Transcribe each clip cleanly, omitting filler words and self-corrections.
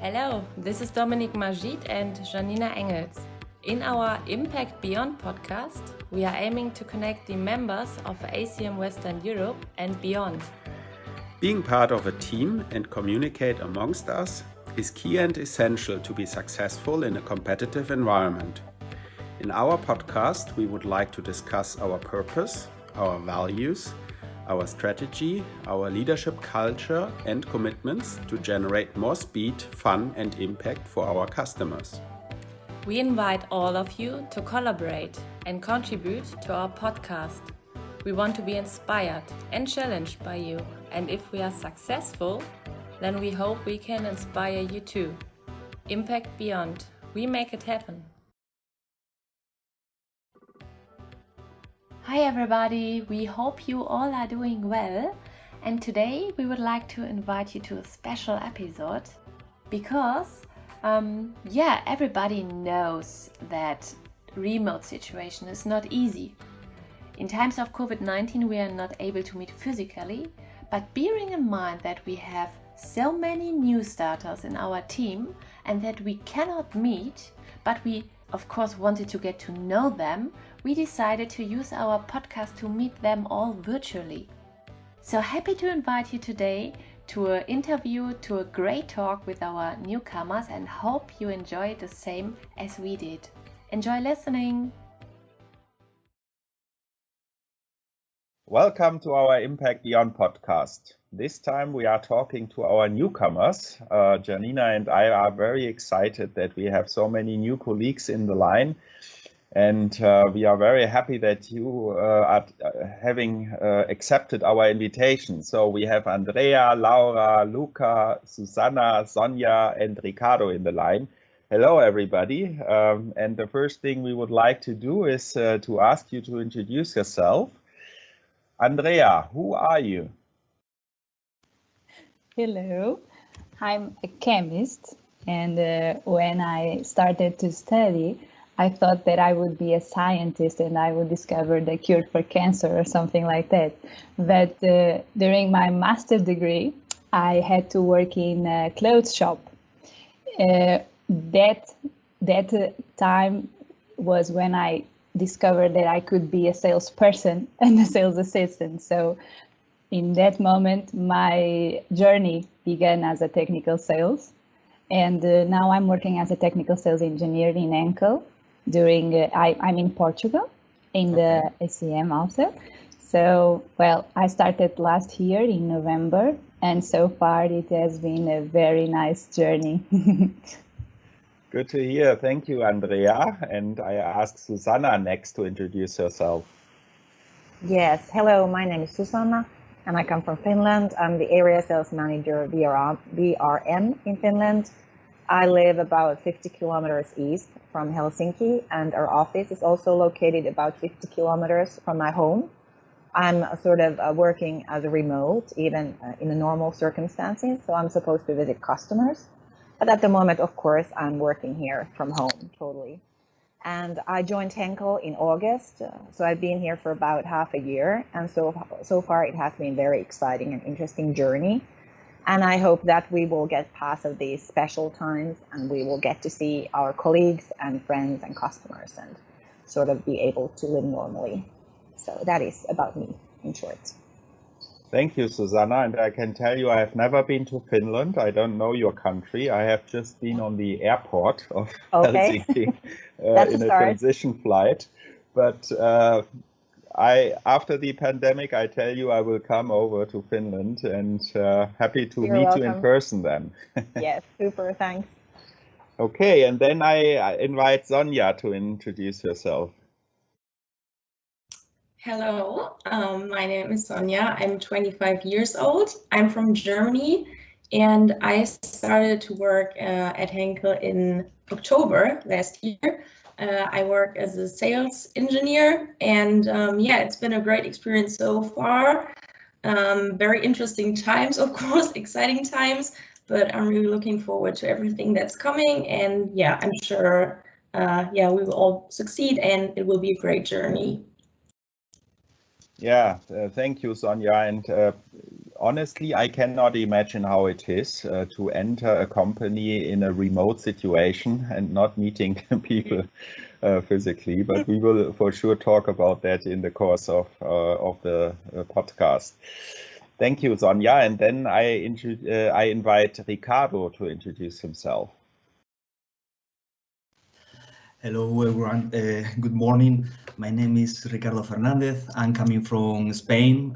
Hello, this is Dominique Majid and Janina Engels. In our Impact Beyond podcast, we are aiming to connect the members of ACM Western Europe and beyond. Being part of a team and communicate amongst us is key and essential to be successful in a competitive environment. In our podcast, we would like to discuss our purpose, our values, our strategy, our leadership culture and commitments to generate more speed, fun and impact for our customers. We invite all of you to collaborate and contribute to our podcast. We want to be inspired and challenged by you, and if we are successful, then we hope we can inspire you too. Impact Beyond. We make it happen. Hi everybody, we hope you all are doing well, and today we would like to invite you to a special episode because everybody knows that remote situation is not easy. In times of COVID-19 we are not able to meet physically, but bearing in mind that we have so many new starters in our team and that we cannot meet, but we of course wanted to get to know them, we decided to use our podcast to meet them all virtually. So happy to invite you today to an interview, to a great talk with our newcomers, and hope you enjoy it the same as we did. Enjoy listening! Welcome to our Impact Beyond podcast. This time we are talking to our newcomers. Janina and I are very excited that we have so many new colleagues in the line. And we are very happy that you are having accepted our invitation. So we have Andrea, Laura, Luca, Susanna, Sonja, and Ricardo in the line. Hello, everybody. And the first thing we would like to do is to ask you to introduce yourself. Andrea, who are you? Hello, I'm a chemist. And when I started to study, I thought that I would be a scientist and I would discover the cure for cancer or something like that. But during my master's degree, I had to work in a clothes shop. That time was when I discovered that I could be a salesperson and a sales assistant. So in that moment, my journey began as a technical sales. And now I'm working as a technical sales engineer in Enkel. I'm in Portugal, in the ACM also. So, I started last year in November, and so far it has been a very nice journey. Good to hear. Thank you, Andrea. And I ask Susanna next to introduce herself. Yes, hello, my name is Susanna, and I come from Finland. I'm the area sales manager VRM in Finland. I live about 50 kilometers east from Helsinki, and our office is also located about 50 kilometers from my home. I'm sort of working as a remote, even in the normal circumstances, so I'm supposed to visit customers. But at the moment, of course, I'm working here from home totally. And I joined Henkel in August, so I've been here for about half a year, and so far it has been very exciting and interesting journey. And I hope that we will get past of these special times and we will get to see our colleagues and friends and customers and sort of be able to live normally. So that is about me in short. Thank you, Susanna. And I can tell you I have never been to Finland. I don't know your country. I have just been on the airport of Helsinki in a transition flight. But after the pandemic, I tell you, I will come over to Finland and happy to meet you in person then. Yes, super, thanks. Okay, and then I invite Sonja to introduce herself. Hello, my name is Sonja. I'm 25 years old. I'm from Germany, and I started to work at Henkel in October last year. I work as a sales engineer, and it's been a great experience so far. Very interesting times, of course, exciting times, but I'm really looking forward to everything that's coming. And I'm sure, we will all succeed, and it will be a great journey. Thank you, Sonja. And honestly, I cannot imagine how it is to enter a company in a remote situation and not meeting people physically. But we will for sure talk about that in the course of the podcast. Thank you, Sonja. And then I invite Ricardo to introduce himself. Hello, everyone. Good morning. My name is Ricardo Fernandez. I'm coming from Spain.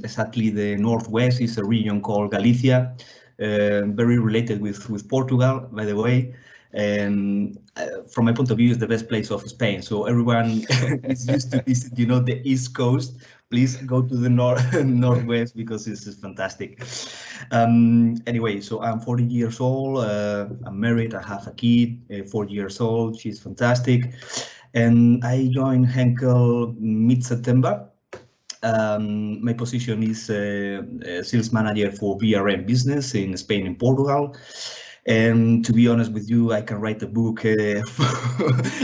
Exactly, the northwest is a region called Galicia, very related with Portugal, by the way. And from my point of view, it's the best place of Spain. So everyone is used to visit, the East Coast. Please go to the northwest because this is fantastic. Anyway, so I'm 40 years old. I'm married. I have a kid, 4 years old. She's fantastic. And I joined Henkel mid-September. My position is sales manager for VRM business in Spain and Portugal. And to be honest with you, I can write a book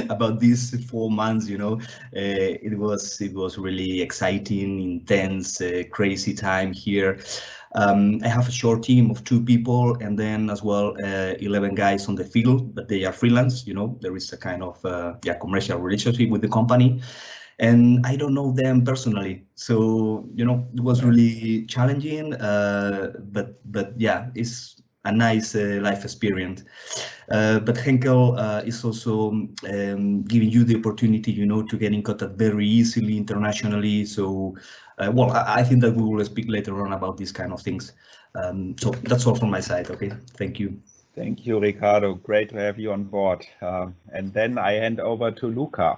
about these 4 months. It was really exciting, intense, crazy time here. I have a short team of 2 people, and then as well 11 guys on the field, but they are freelance. There is a kind of commercial relationship with the company, and I don't know them personally. So it was really challenging, but yeah, it's a nice life experience. But Henkel is also giving you the opportunity, to get in contact very easily internationally. So, well, I think that we will speak later on about these kind of things. So that's all from my side. Okay, thank you. Thank you, Ricardo. Great to have you on board. And then I hand over to Luca.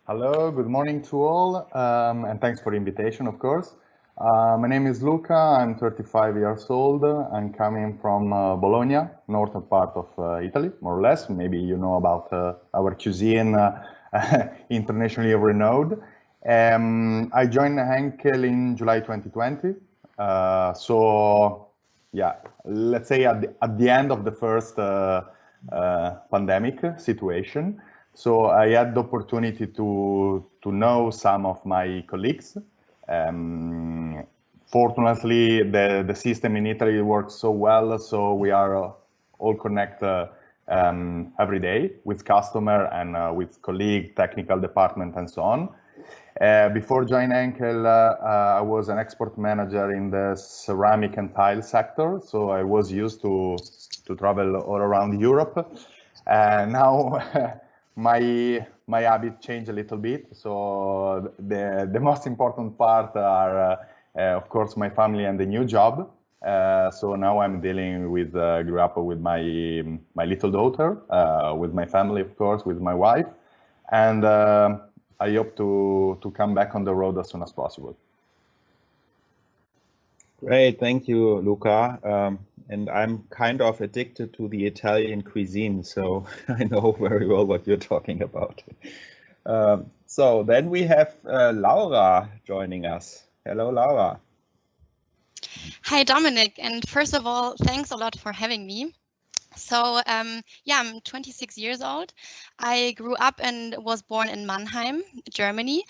Hello, good morning to all, and thanks for the invitation, of course. My name is Luca. I'm 35 years old. I'm coming from Bologna, northern part of Italy, more or less. Maybe you know about our cuisine, internationally renowned. I joined Henkel in July 2020. So, yeah, let's say at the end of the first pandemic situation. So I had the opportunity to know some of my colleagues. Fortunately, the system in Italy works so well, so we are all connected every day with customer and with colleague, technical department, and so on. Before joining Henkel, I was an export manager in the ceramic and tile sector, so I was used to travel all around Europe. Now my habit changed a little bit. So the most important part are, of course, my family and the new job. So now I'm dealing with, grew up with my little daughter, with my family, of course, with my wife. And I hope to come back on the road as soon as possible. Great, thank you, Luca. And I'm kind of addicted to the Italian cuisine, so I know very well what you're talking about. So then we have Laura joining us. Hello, Laura. Hi, Dominic. And first of all, thanks a lot for having me. So yeah, I'm 26 years old. I grew up and was born in Mannheim, Germany,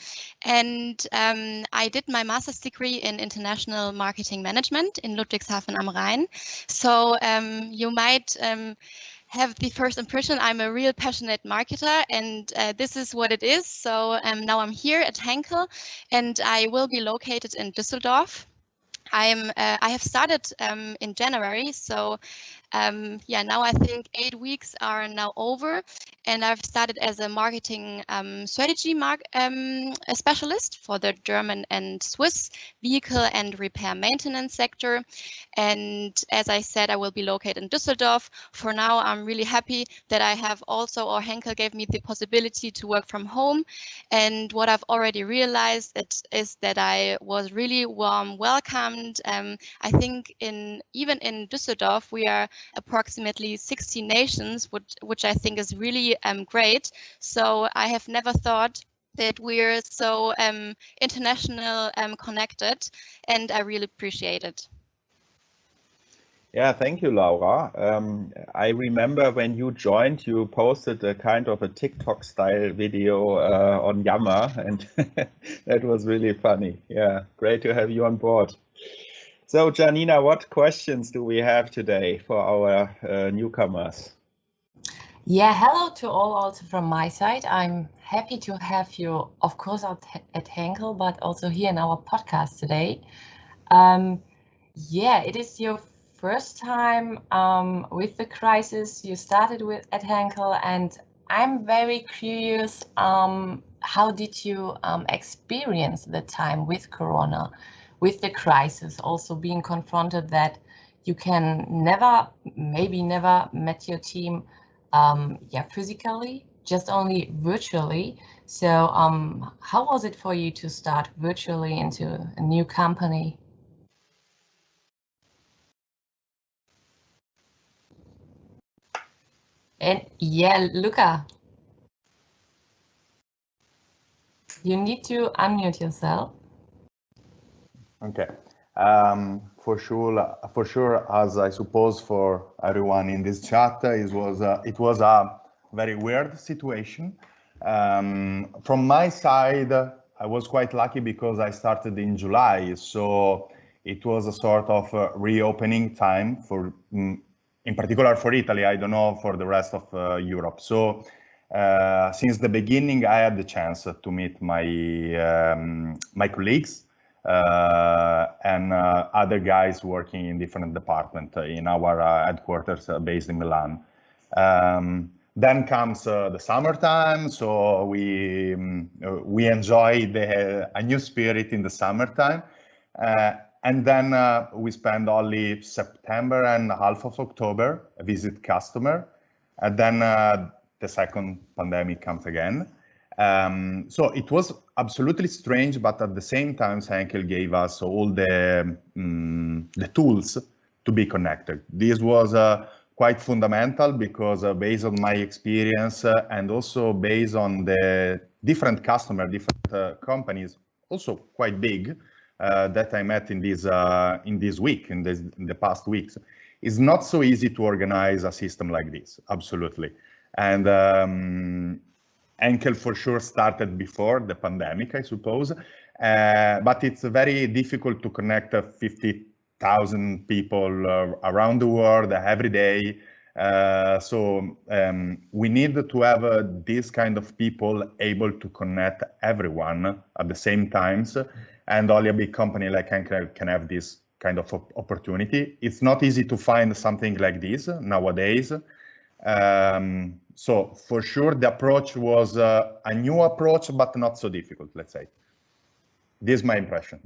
and I did my master's degree in international marketing management in Ludwigshafen am Rhein. So you might have the first impression I'm a real passionate marketer, and this is what it is. So now I'm here at Henkel, and I will be located in Düsseldorf. I have started in January, so yeah, now I think 8 weeks are now over, and I've started as a marketing strategy specialist for the German and Swiss vehicle and repair maintenance sector. And as I said, I will be located in Düsseldorf. For now, I'm really happy that I have also, or Henkel gave me the possibility to work from home. And what I've already realized is that I was really warm welcomed. I think even in Düsseldorf, we are approximately 60 nations, which I think is really great. So I have never thought that we're so international connected, and I really appreciate it. Yeah, thank you, Laura. I remember when you joined, you posted a kind of a TikTok style video on Yammer, and that was really funny. Yeah, great to have you on board. So, Janina, what questions do we have today for our newcomers? Yeah, hello to all also from my side. I'm happy to have you, of course, at Henkel, but also here in our podcast today. Yeah, it is your first time with the crisis you started with at Henkel, and I'm very curious, how did you experience the time with Corona, with the crisis, also being confronted that you can maybe never met your team yeah, physically, just only virtually. So how was it for you to start virtually into a new company? And yeah, Luca, you need to unmute yourself. Okay. For sure, as I suppose for everyone in this chat, it was a very weird situation. From my side, I was quite lucky because I started in July, so it was a sort of reopening time for, in particular for Italy. I don't know for the rest of Europe. So since the beginning, I had the chance to meet my my colleagues. And other guys working in different departments in our headquarters based in Milan. Then comes the summertime, so we enjoy a new spirit in the summertime. And then we spend only September and half of October visit customer. And then the second pandemic comes again. So it was absolutely strange, but at the same time, Henkel gave us all the tools to be connected. This was quite fundamental because based on my experience and also based on the different companies, also quite big, that I met in this week, in the past weeks, it's not so easy to organize a system like this. Absolutely, and. Henkel for sure started before the pandemic, I suppose, but it's very difficult to connect 50,000 people around the world every day. So we need to have this kind of people able to connect everyone at the same times, and only a big company like Henkel can have this kind of opportunity. It's not easy to find something like this nowadays. So for sure, the approach was a new approach, but not so difficult, let's say. This is my impression.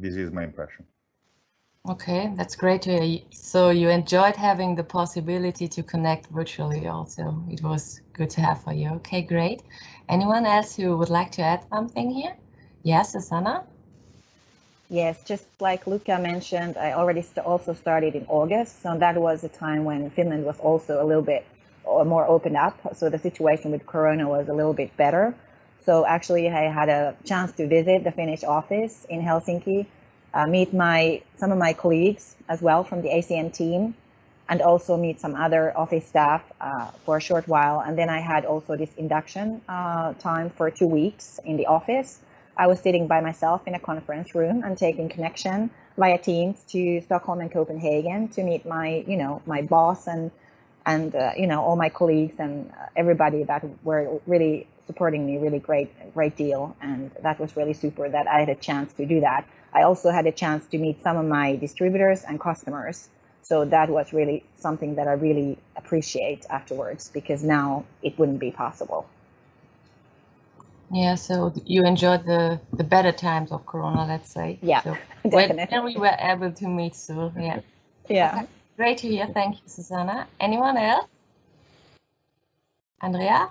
Okay, that's great to hear. So you enjoyed having the possibility to connect virtually also. It was good to have for you. Okay, great. Anyone else who would like to add something here? Yes, Susanna? Yes, just like Luca mentioned, I already also started in August. So that was a time when Finland was also a little bit more opened up. So the situation with Corona was a little bit better. So actually I had a chance to visit the Finnish office in Helsinki, meet some of my colleagues as well from the ACM team, and also meet some other office staff for a short while. And then I had also this induction time for 2 weeks in the office. I was sitting by myself in a conference room and taking connection via Teams to Stockholm and Copenhagen to meet my boss and all my colleagues and everybody that were really supporting me, really great deal. And that was really super that I had a chance to do that. I also had a chance to meet some of my distributors and customers. So that was really something that I really appreciate afterwards, because now it wouldn't be possible. Yeah, so you enjoyed the better times of Corona, let's say. Yeah, so definitely. when we were able to meet soon, yeah. Yeah. Okay. Great to hear. Thank you, Susanna. Anyone else? Andrea?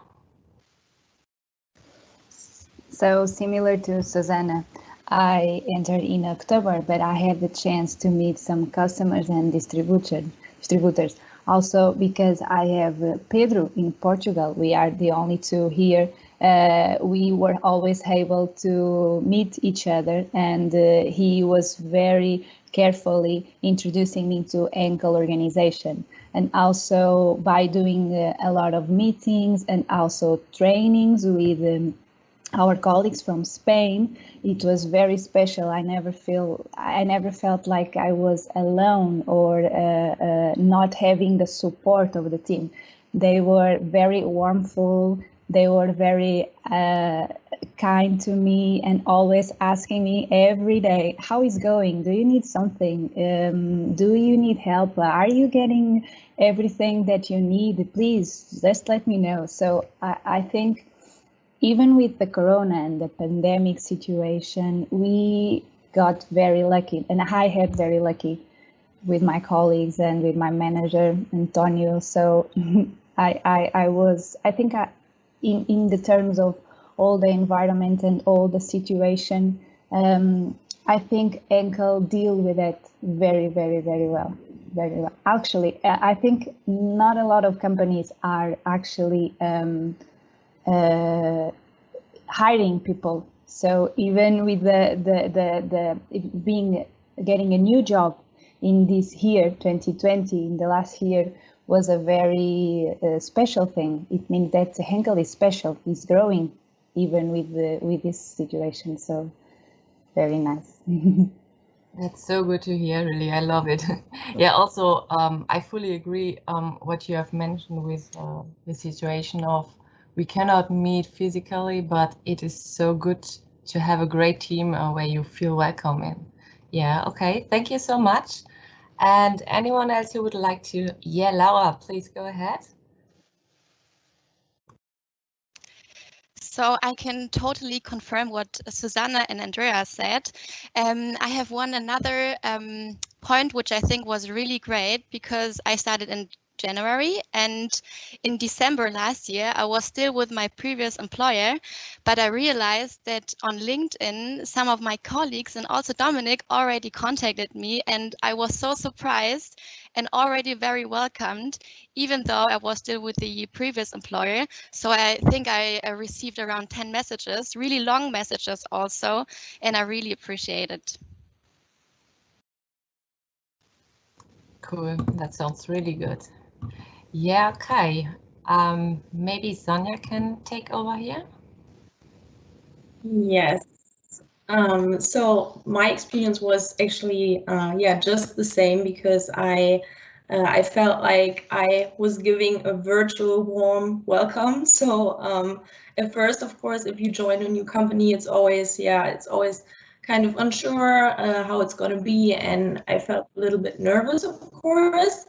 So similar to Susanna, I entered in October, but I had the chance to meet some customers and distributors. Also, because I have Pedro in Portugal, we are the only two here. We were always able to meet each other, and he was very carefully introducing me to Henkel organization. And also by doing a lot of meetings and also trainings with our colleagues from Spain. It was very special. I never felt like I was alone or not having the support of the team. They were very warmful. They were very kind to me and always asking me every day, how is going? Do you need something? Do you need help? Are you getting everything that you need? Please, just let me know. So I think even with the corona and the pandemic situation, we got very lucky, and I had very lucky with my colleagues and with my manager, Antonio. So I think in the terms of all the environment and all the situation, I think Enkel deal with it very, very, very well. Very well. Actually, I think not a lot of companies are actually hiring people. So even with getting a new job in this year 2020, in the last year, was a very special thing. It means that Henkel is special, is growing even with this situation. So very nice. That's so good to hear, really. I love it. Yeah, also, I fully agree what you have mentioned with the situation of we cannot meet physically, but it is so good to have a great team where you feel welcome in. Yeah, okay, thank you so much. And anyone else who would like to? Yeah, Laura, please go ahead. So I can totally confirm what Susanna and Andrea said. I have another point which I think was really great, because I started in January, and in December last year I was still with my previous employer, but I realized that on LinkedIn some of my colleagues and also Dominic already contacted me, and I was so surprised and already very welcomed, even though I was still with the previous employer. So I think I received around 10 messages, really long messages also, and I really appreciate it. Cool, that sounds really good. Yeah, okay. Maybe Sonia can take over here. Yes. So my experience was actually, just the same, because I felt like I was giving a virtual warm welcome. So at first, of course, if you join a new company, it's always kind of unsure how it's going to be, and I felt a little bit nervous, of course.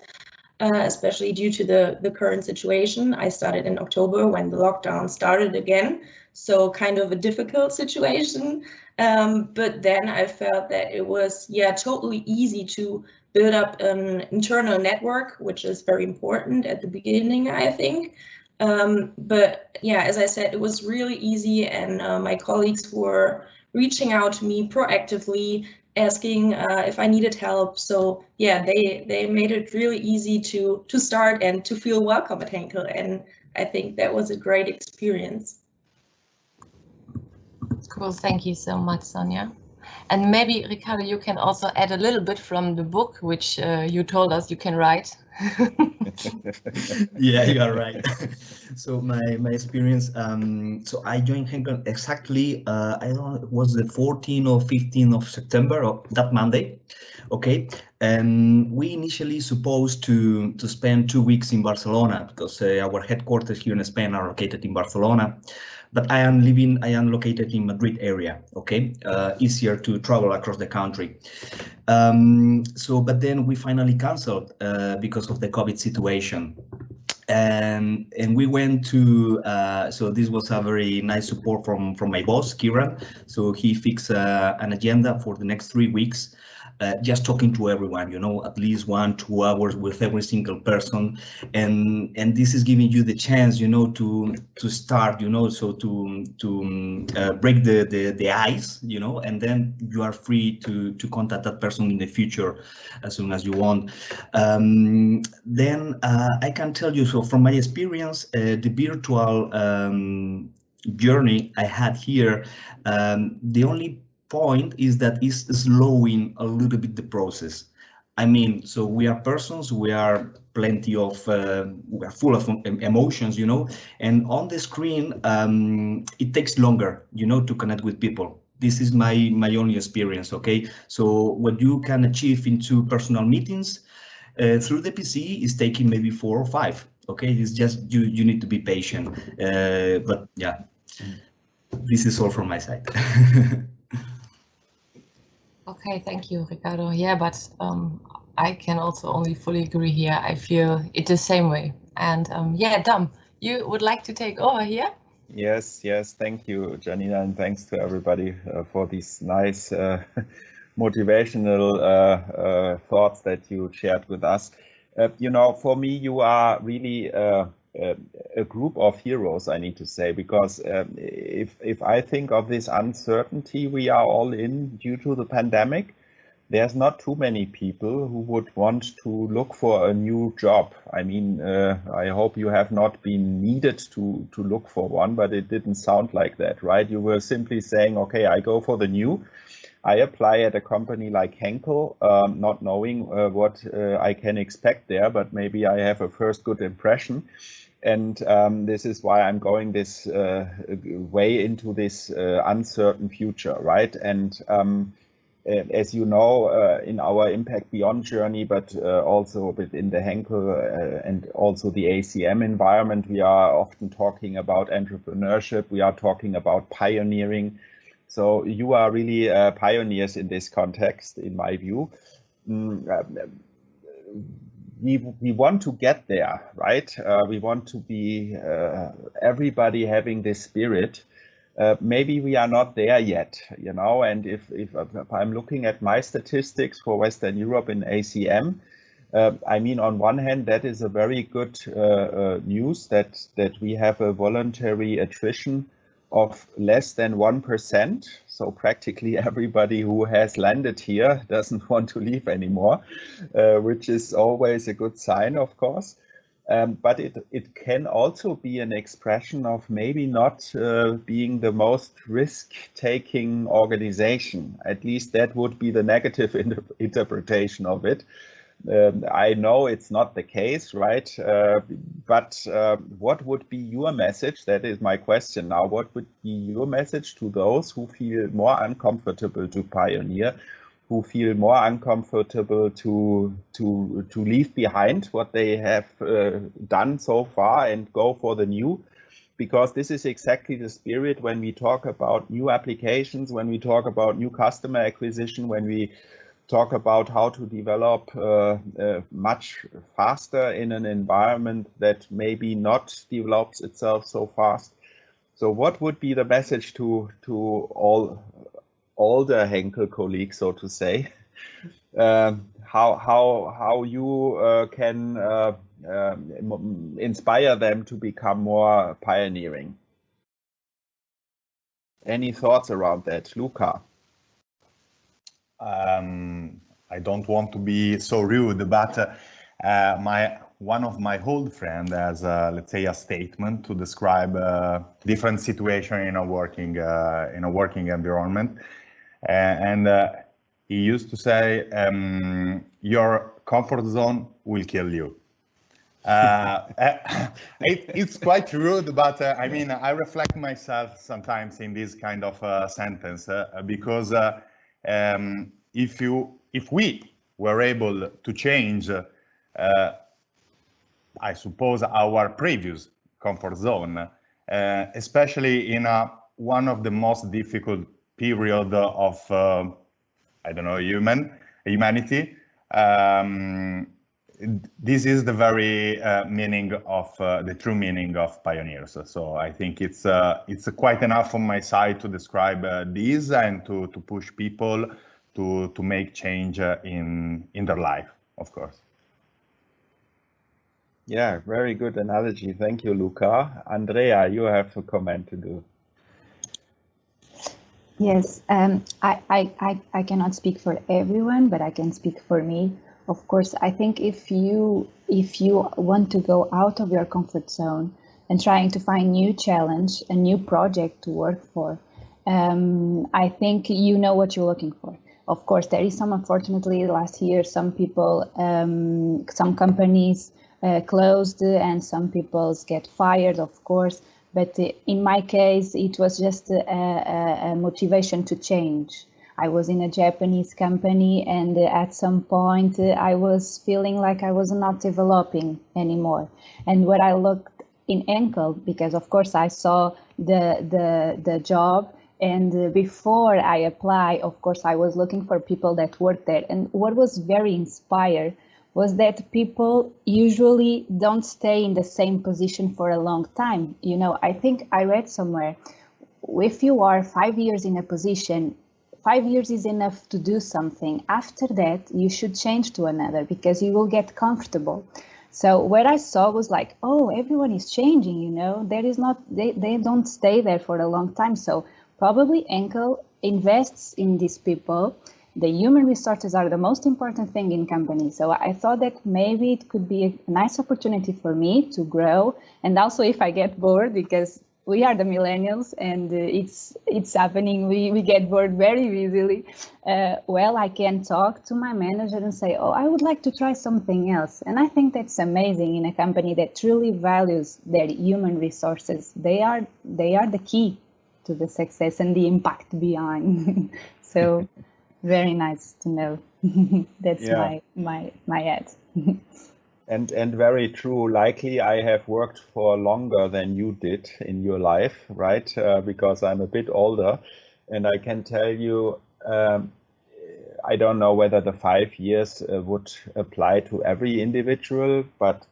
Especially due to the current situation. I started in October when the lockdown started again, so kind of a difficult situation. But then I felt that it was totally easy to build up an internal network, which is very important at the beginning, I think. But yeah, as I said, it was really easy, and my colleagues were reaching out to me proactively, asking if I needed help. So yeah, they made it really easy to start and to feel welcome at Henkel, and I think that was a great experience. Cool, thank you so much, Sonia. And maybe, Ricardo, you can also add a little bit from the book, which you told us you can write. Yeah, you are right. So my experience, so I joined Henkel exactly, I don't know, it was the 14th or 15th of September, or that Monday. Okay, and we initially supposed to spend 2 weeks in Barcelona, because our headquarters here in Spain are located in Barcelona. But I am located in Madrid area, okay? Easier to travel across the country. But then we finally canceled because of the COVID situation. And we went to, so this was a very nice support from my boss, Kieran. So he fixed an agenda for the next 3 weeks. Just talking to everyone, at least 1-2 hours with every single person, and this is giving you the chance, to start, so to break the ice, and then you are free to contact that person in the future as soon as you want. Then I can tell you, so from my experience, the virtual journey I had here, the only point is that it's slowing a little bit the process. I mean, so we are persons, we are plenty of, we are full of emotions, you know, and on the screen, it takes longer, you know, to connect with people. This is my only experience, okay? So what you can achieve into personal meetings through the PC is taking maybe 4 or 5, okay? It's just, you need to be patient. But yeah, this is all from my side. Okay, thank you, Ricardo. Yeah, but I can also only fully agree here. I feel it the same way. And yeah, Dom, you would like to take over here? Yes, thank you, Janina, and thanks to everybody for these nice motivational thoughts that you shared with us. You know, for me, you are really a group of heroes, I need to say, because if I think of this uncertainty we are all in due to the pandemic, there's not too many people who would want to look for a new job. I mean, I hope you have not been needed to look for one, but it didn't sound like that, right? You were simply saying, okay, I go for the new. I apply at a company like Henkel, not knowing what I can expect there, but maybe I have a first good impression. And this is why I'm going this way into this uncertain future, right? And as you know, in our Impact Beyond journey, but also within the Henkel and also the ACM environment, we are often talking about entrepreneurship. We are talking about pioneering. So you are really pioneers in this context, in my view. We want to get there, right? We want to be everybody having this spirit. Maybe we are not there yet, you know, and if I'm looking at my statistics for Western Europe in ACM, I mean, on one hand, that is a very good news that we have a voluntary attrition of less than 1%. So practically everybody who has landed here doesn't want to leave anymore, which is always a good sign, of course. But it can also be an expression of maybe not being the most risk-taking organization. At least that would be the negative interpretation of it. I know it's not the case, right? But what would be your message? That is my question now. What would be your message to those who feel more uncomfortable to pioneer, who feel more uncomfortable to leave behind what they have done so far and go for the new? Because this is exactly the spirit when we talk about new applications, when we talk about new customer acquisition, when we talk about how to develop much faster in an environment that maybe not develops itself so fast. So what would be the message to all the Henkel colleagues, so to say, how you can inspire them to become more pioneering? Any thoughts around that, Luca? I don't want to be so rude, but one of my old friends has, let's say, a statement to describe different situation in a working environment, and he used to say, "Your comfort zone will kill you." It's quite rude, but I mean, I reflect myself sometimes in this kind of sentence because if we were able to change, I suppose, our previous comfort zone, especially in one of the most difficult period of, I don't know, humanity. This is the very meaning of the true meaning of pioneers. So I think it's quite enough on my side to describe this and to push people to make change in their life, of course. Yeah, very good analogy. Thank you, Luca. Andrea, you have a comment to do. Yes, I cannot speak for everyone, but I can speak for me. Of course, I think if you want to go out of your comfort zone and trying to find new challenge, a new project to work for, I think you know what you're looking for. Of course, there is some, unfortunately, last year, some people, some companies closed and some people get fired, of course. But in my case, it was just a motivation to change. I was in a Japanese company, and at some point I was feeling like I was not developing anymore. And when I looked in Henkel, because of course I saw the job, and before I apply, of course, I was looking for people that worked there. And what was very inspired was that people usually don't stay in the same position for a long time. You know, I think I read somewhere, if you are 5 years in a position, 5 years is enough to do something. After that, you should change to another because you will get comfortable. So what I saw was like, oh, everyone is changing, you know, there is not, they don't stay there for a long time. So probably Henkel invests in these people. The human resources are the most important thing in companies. So I thought that maybe it could be a nice opportunity for me to grow. And also if I get bored, because we are the millennials and it's happening, we get bored very easily. Well, I can talk to my manager and say, oh, I would like to try something else. And I think that's amazing in a company that truly values their human resources. They are the key to the success and the impact behind. So very nice to know. That's my ad. And very true. Likely I have worked for longer than you did in your life, right? Because I'm a bit older, and I can tell you, I don't know whether the 5 years would apply to every individual, but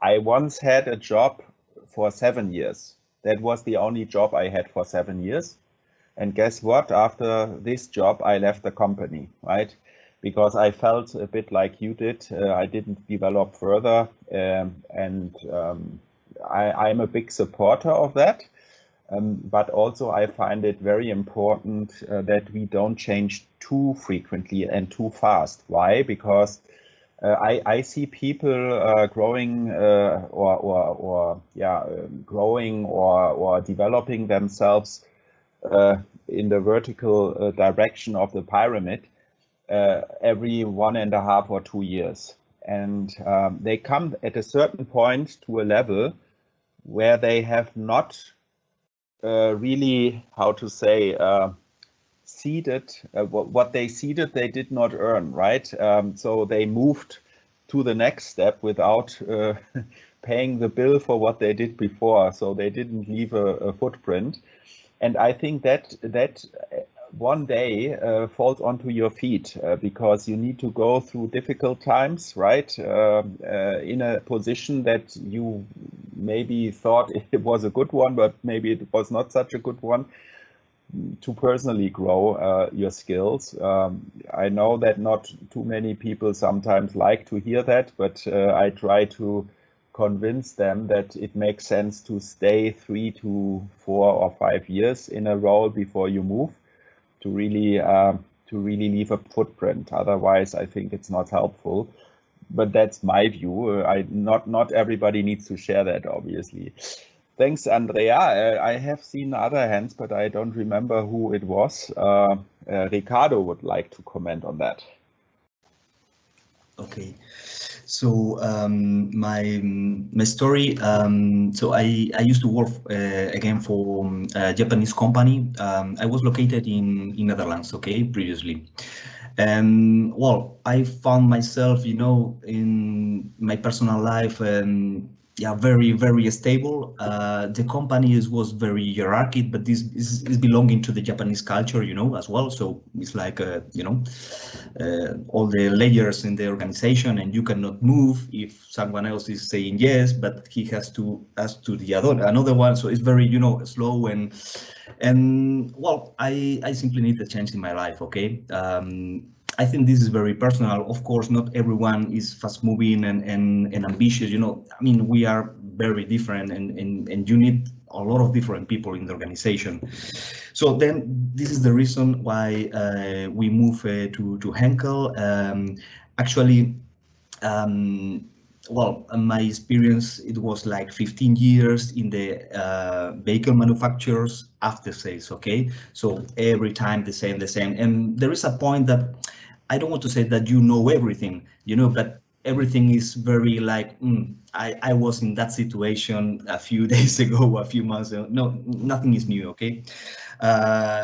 I once had a job for 7 years. That was the only job I had for 7 years. And guess what? After this job, I left the company, right? Because I felt a bit like you did. I didn't develop further. I'm a big supporter of that. But also I find it very important that we don't change too frequently and too fast. Why? Because I see people growing growing or developing themselves in the vertical direction of the pyramid every 1.5 or 2 years. And they come at a certain point to a level where they have not really, how to say, seeded, what they seeded, they did not earn, right? So they moved to the next step without paying the bill for what they did before. So they didn't leave a footprint. And I think that one day falls onto your feet because you need to go through difficult times, right? In a position that you maybe thought it was a good one, but maybe it was not such a good one, to personally grow your skills. I know that not too many people sometimes like to hear that, but I try to convince them that it makes sense to stay 3 to 4 or 5 years in a role before you move, to really leave a footprint. Otherwise, I think it's not helpful. But that's my view. Not everybody needs to share that, obviously. Thanks, Andrea. I have seen other hands, but I don't remember who it was. Ricardo would like to comment on that. Okay. So my story. So I used to work again for a Japanese company. I was located in Netherlands. Okay, previously. And well, I found myself, you know, in my personal life, very, very stable. The company was very hierarchic, but this is belonging to the Japanese culture, you know, as well. So it's like, you know, all the layers in the organization, and you cannot move if someone else is saying yes, but he has to ask to the another one. So it's very, you know, slow and well, I simply need a change in my life. Okay. I think this is very personal. Of course, not everyone is fast moving and ambitious. You know, I mean, we are very different, and you need a lot of different people in the organization. So then this is the reason why we move to Henkel. Actually, well, my experience, it was like 15 years in the vehicle manufacturers after sales, okay? So every time the same. And there is a point that I don't want to say that you know everything, but everything is very like, I was in that situation a few days ago, a few months ago. No, nothing is new, okay?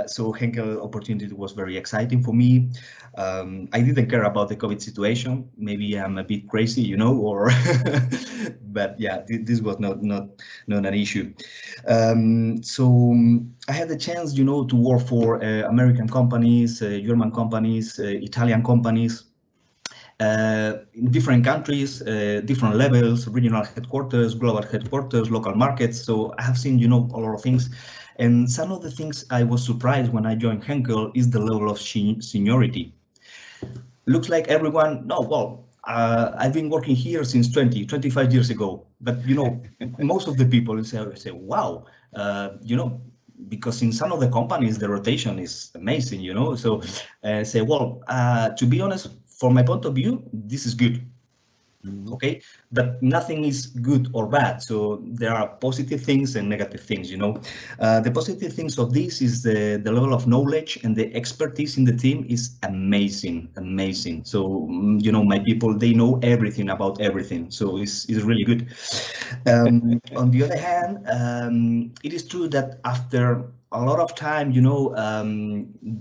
So Henkel opportunity was very exciting for me. I didn't care about the COVID situation. Maybe I'm a bit crazy, or but yeah, this was not an issue. So I had the chance, to work for American companies, German companies, Italian companies. In different countries, different levels, regional headquarters, global headquarters, local markets. So I have seen, a lot of things. And some of the things I was surprised when I joined Henkel is the level of seniority. Looks like everyone, no, well, I've been working here since 25 years ago. But, most of the people say wow, because in some of the companies, the rotation is amazing, So say, well, to be honest, from my point of view, this is good. Okay, but nothing is good or bad. So there are positive things and negative things, The positive things of this is the level of knowledge and the expertise in the team is amazing. So, my people, they know everything about everything. So it's really good. On the other hand, it is true that after a lot of time,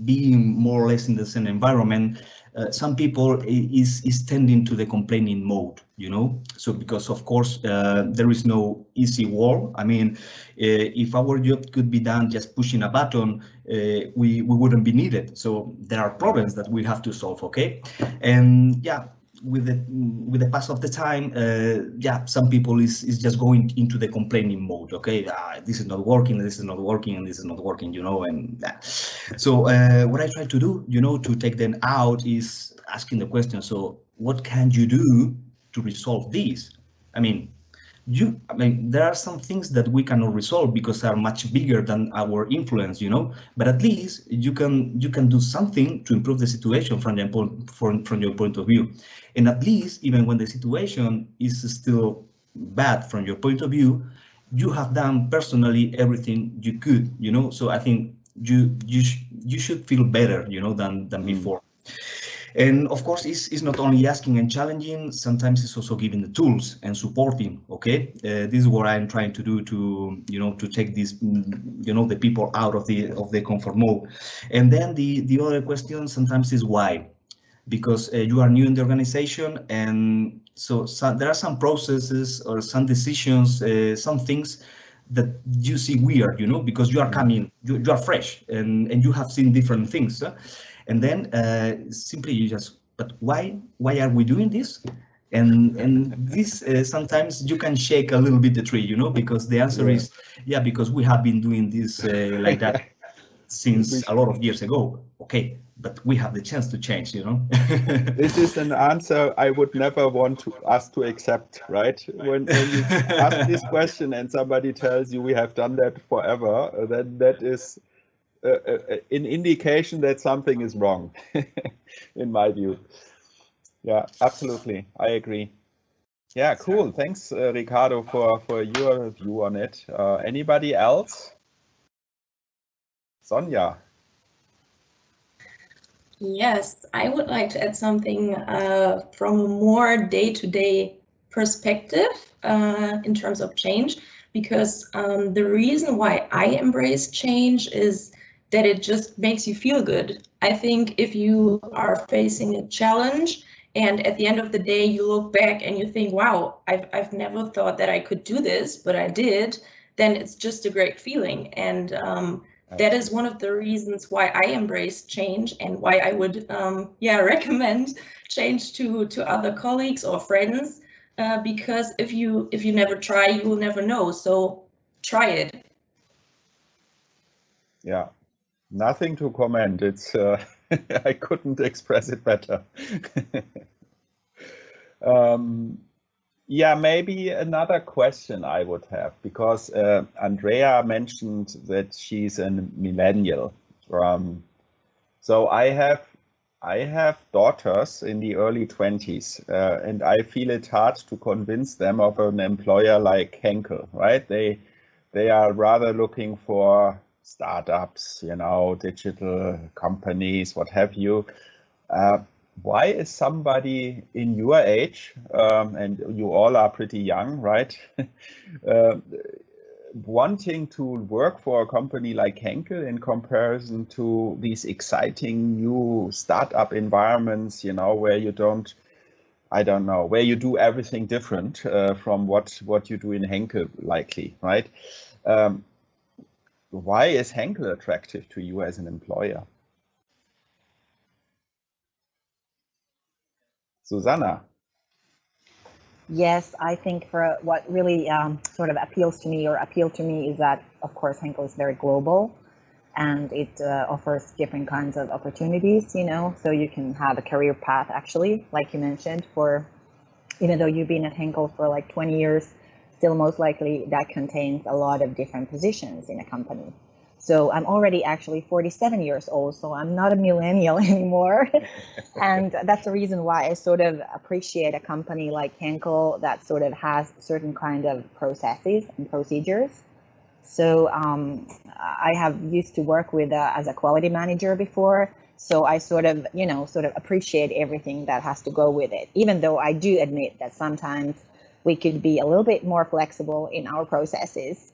being more or less in the same environment, some people is tending to the complaining mode, So because of course there is no easy world. I mean, if our job could be done just pushing a button, we wouldn't be needed. So there are problems that we have to solve. Okay, and yeah. With the pass of the time, some people is just going into the complaining mode. Okay, this is not working, this is not working, and this is not working, and so what I try to do, to take them out is asking the question. So what can you do to resolve this? I mean, there are some things that we cannot resolve because they are much bigger than our influence, but at least you can do something to improve the situation from your point of view. And at least even when the situation is still bad from your point of view, you have done personally everything you could, So I think you should feel better, than before. And of course, it's not only asking and challenging, sometimes it's also giving the tools and supporting, okay? This is what I'm trying to do to take these, the people out of the comfort mode. And then the other question sometimes is why? Because you are new in the organization, and so there are some processes or some decisions, some things that you see weird, because you are coming, you are fresh, and you have seen different things. And then simply you just, but why are we doing this? And this sometimes you can shake a little bit the tree, because the answer is, because we have been doing this like that since a lot of years ago. Okay, but we have the chance to change, This is an answer I would never want us to accept, right? When you ask this question and somebody tells you we have done that forever, then that is an indication that something is wrong, in my view. Yeah, absolutely. I agree. Yeah, cool. Thanks, Ricardo, for your view on it. Anybody else? Sonja. Yes, I would like to add something from a more day-to-day perspective in terms of change, because the reason why I embrace change is that it just makes you feel good. I think if you are facing a challenge and at the end of the day you look back and you think, wow, I've never thought that I could do this, but I did, then it's just a great feeling. And that is one of the reasons why I embrace change and why I would recommend change to other colleagues or friends, because if you never try, you will never know. So try it. Yeah, nothing to comment. It's I couldn't express it better. Yeah, maybe another question I would have, because Andrea mentioned that she's a millennial. So I have I have daughters in the early 20s, and I feel it hard to convince them of an employer like Henkel, right? They are rather looking for startups, digital companies, what have you. Why is somebody in your age, and you all are pretty young, right? Wanting to work for a company like Henkel in comparison to these exciting new startup environments, where you don't, I don't know, where you do everything different from what you do in Henkel, likely, right? Why is Henkel attractive to you as an employer? Susanna. Yes, I think for what really sort of appealed to me is that, of course, Henkel is very global, and it offers different kinds of opportunities, so you can have a career path, actually, like you mentioned, for even though you've been at Henkel for like 20 years, still most likely that contains a lot of different positions in a company. So I'm already actually 47 years old, so I'm not a millennial anymore. And that's the reason why I sort of appreciate a company like Henkel that sort of has certain kind of processes and procedures. So I have used to work with as a quality manager before. So I sort of appreciate everything that has to go with it, even though I do admit that sometimes we could be a little bit more flexible in our processes.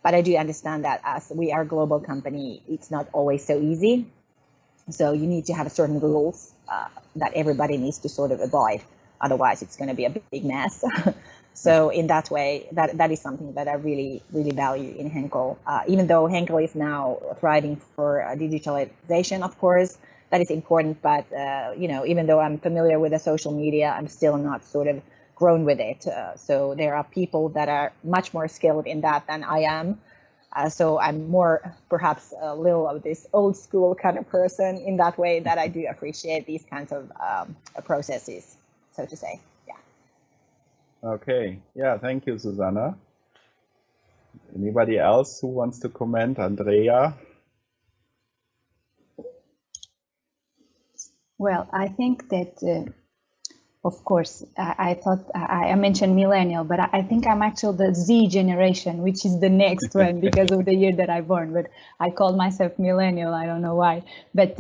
But I do understand that as we are a global company, it's not always so easy. So you need to have certain rules that everybody needs to sort of abide. Otherwise, it's going to be a big mess. So in that way, that is something that I really, really value in Henkel. Even though Henkel is now thriving for digitalization, of course, that is important. But, even though I'm familiar with the social media, I'm still not sort of grown with it. So there are people that are much more skilled in that than I am. So I'm more perhaps a little of this old school kind of person in that way, that I do appreciate these kinds of processes, so to say. Yeah. Okay. Yeah, thank you, Susanna. Anybody else who wants to comment? Andrea? Well, I think that, of course, I thought I mentioned millennial, but I think I'm actually the Z generation, which is the next one because of the year that I born. But I call myself millennial. I don't know why. But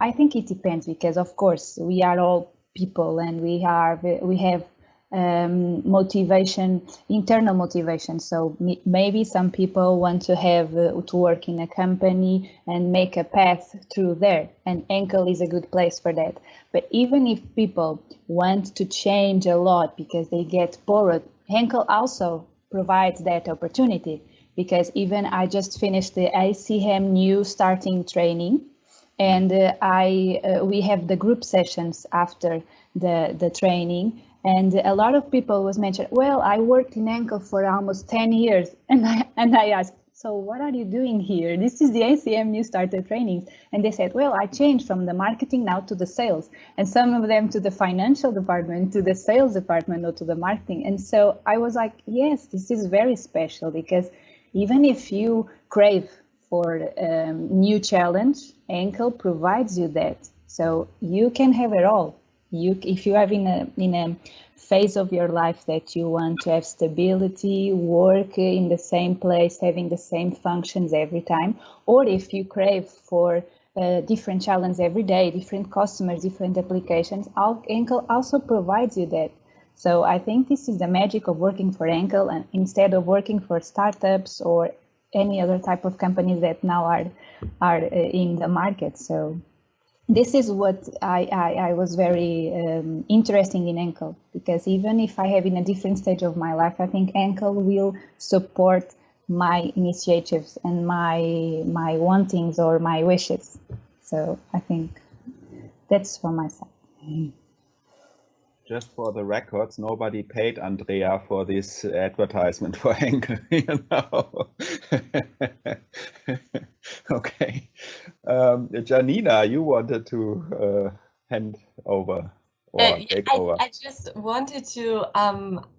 I think it depends because, of course, we are all people and we have motivation, internal motivation. So maybe some people want to have to work in a company and make a path through there, and Henkel is a good place for that. But even if people want to change a lot because they get bored, Henkel also provides that opportunity, because even I just finished the ACM new starting training, and we have the group sessions after the training. And a lot of people was mentioned, well, I worked in Henkel for almost 10 years. And I asked, so what are you doing here? This is the ACM New Starter Trainings. And they said, well, I changed from the marketing now to the sales. And some of them to the financial department, to the sales department, or to the marketing. And so I was like, yes, this is very special, because even if you crave for new challenge, Henkel provides you that. So you can have it all. If you are in a phase of your life that you want to have stability, work in the same place, having the same functions every time, or if you crave for different challenges every day, different customers, different applications, Henkel also provides you that. So I think this is the magic of working for Henkel, and instead of working for startups or any other type of companies that now are in the market. So this is what I was very interested in Henkel, because even if I have in a different stage of my life, I think Henkel will support my initiatives and my wantings or my wishes. So I think that's from my side. Just for the records, nobody paid Andrea for this advertisement for Henkel, Okay. Janina, you wanted to hand over or take over. I just wanted to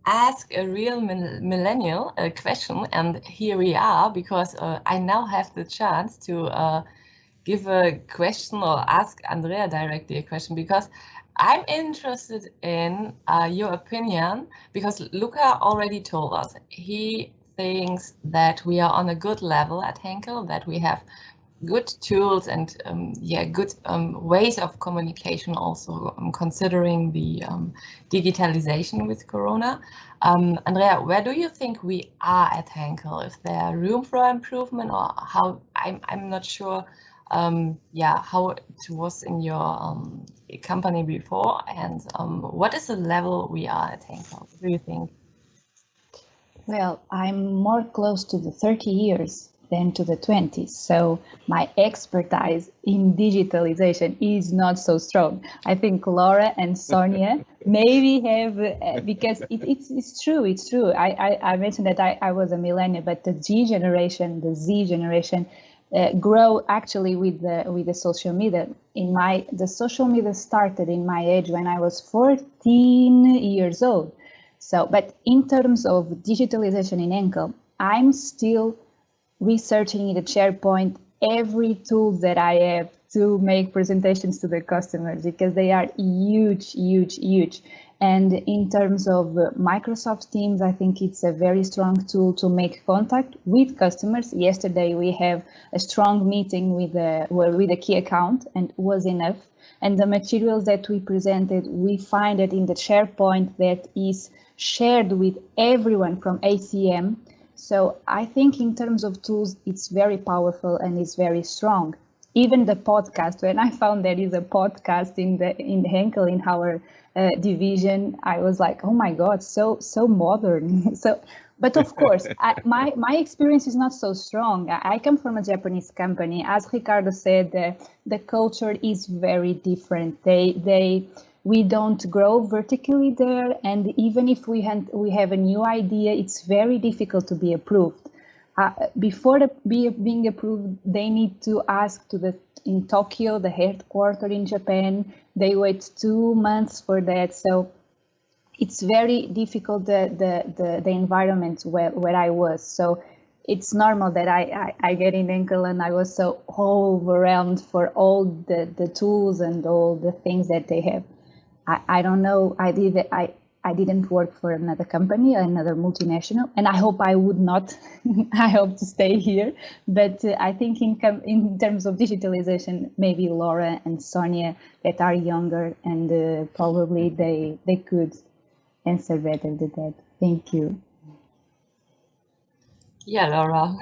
ask a real millennial question, and here we are, because I now have the chance to give a question or ask Andrea directly a question, because I'm interested in your opinion, because Luca already told us he thinks that we are on a good level at Henkel, that we have good tools and good ways of communication, also considering the digitalization with Corona. Andrea, where do you think we are at Henkel? Is there room for improvement, or how? I'm not sure. How it was in your company before, and what is the level we are at Henkel? What do you think? Well, I'm more close to the 30 years than to the 20s. So my expertise in digitalization is not so strong. I think Laura and Sonia maybe have, because it's true. I mentioned that I was a millennial, but the Z generation, grow actually with the social media. The social media started in my age when I was 14 years old. So, but in terms of digitalization in Henkel, I'm still researching in the SharePoint every tool that I have to make presentations to the customers, because they are huge. And in terms of Microsoft Teams, I think it's a very strong tool to make contact with customers. Yesterday, we have a strong meeting with a key account, and was enough. And the materials that we presented, we find it in the SharePoint that is shared with everyone from ACM. So I think in terms of tools, it's very powerful and it's very strong. Even the podcast, when I found there is a podcast in Henkel, in our division, I was like, oh my God, so modern. But of course, my experience is not so strong. I come from a Japanese company. As Ricardo said, the culture is very different. We don't grow vertically there, and even if we have a new idea, it's very difficult to be approved. Before being approved, they need to ask in Tokyo, the headquarters in Japan. They wait 2 months for that. So it's very difficult, the environment where I was. So it's normal that I get in Henkel and I was so overwhelmed for all the tools and all the things that they have. I don't know. I didn't work for another company, another multinational, and I hope I would not. I hope to stay here. But I think in terms of digitalization, maybe Laura and Sonia that are younger, and probably they could answer better than that. Thank you. Yeah, Laura,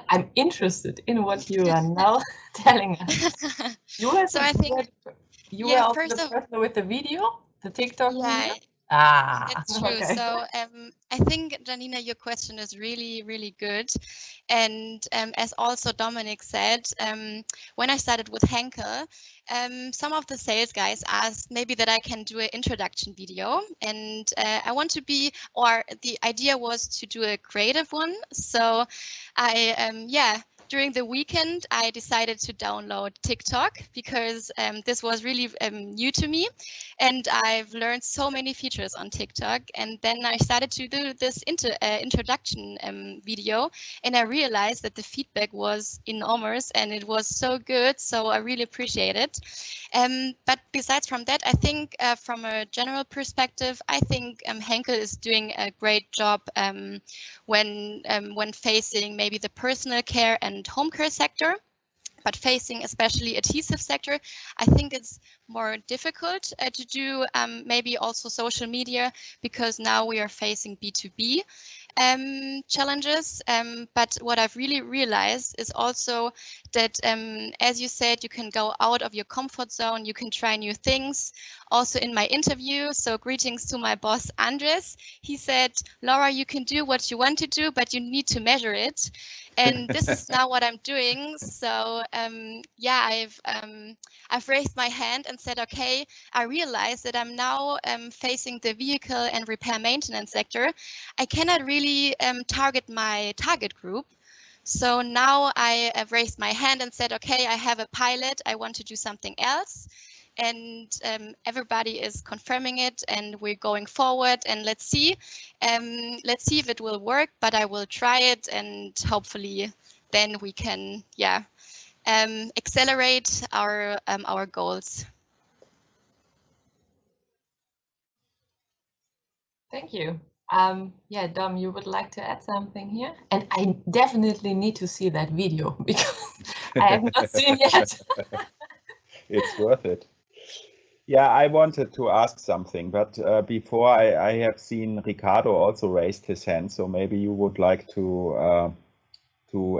I'm interested in what you are now telling us. So I think you were also the person with the video, the TikTok video? That's true. Okay. So I think, Janina, your question is really, really good. And as also Dominic said, when I started with Henkel, some of the sales guys asked maybe that I can do an introduction video. And I want to be, or the idea was to do a creative one. So during the weekend, I decided to download TikTok because this was really new to me. And I've learned so many features on TikTok. And then I started to do this introduction video. And I realized that the feedback was enormous and it was so good. So I really appreciate it. But besides from that, I think from a general perspective, I think Henkel is doing a great job when facing maybe the personal care and home care sector. But facing especially adhesive sector, I think it's more difficult to do maybe also social media, because now we are facing B2B challenges. But what I've really realized is also that, as you said, you can go out of your comfort zone, you can try new things. Also in my interview, so greetings to my boss, Andres, he said, Laura, you can do what you want to do, but you need to measure it. And this is now what I'm doing. So I've raised my hand and said, okay, I realize that I'm now facing the vehicle and repair maintenance sector. I cannot really target my target group. So now I have raised my hand and said, okay, I have a pilot. I want to do something else. And everybody is confirming it, and we're going forward, and let's see if it will work, but I will try it, and hopefully then we can accelerate our goals. Thank you. Yeah, Dom, you would like to add something here? And I definitely need to see that video because I have not seen yet. It's worth it. Yeah, I wanted to ask something, but before I have seen Ricardo also raised his hand, so maybe you would like to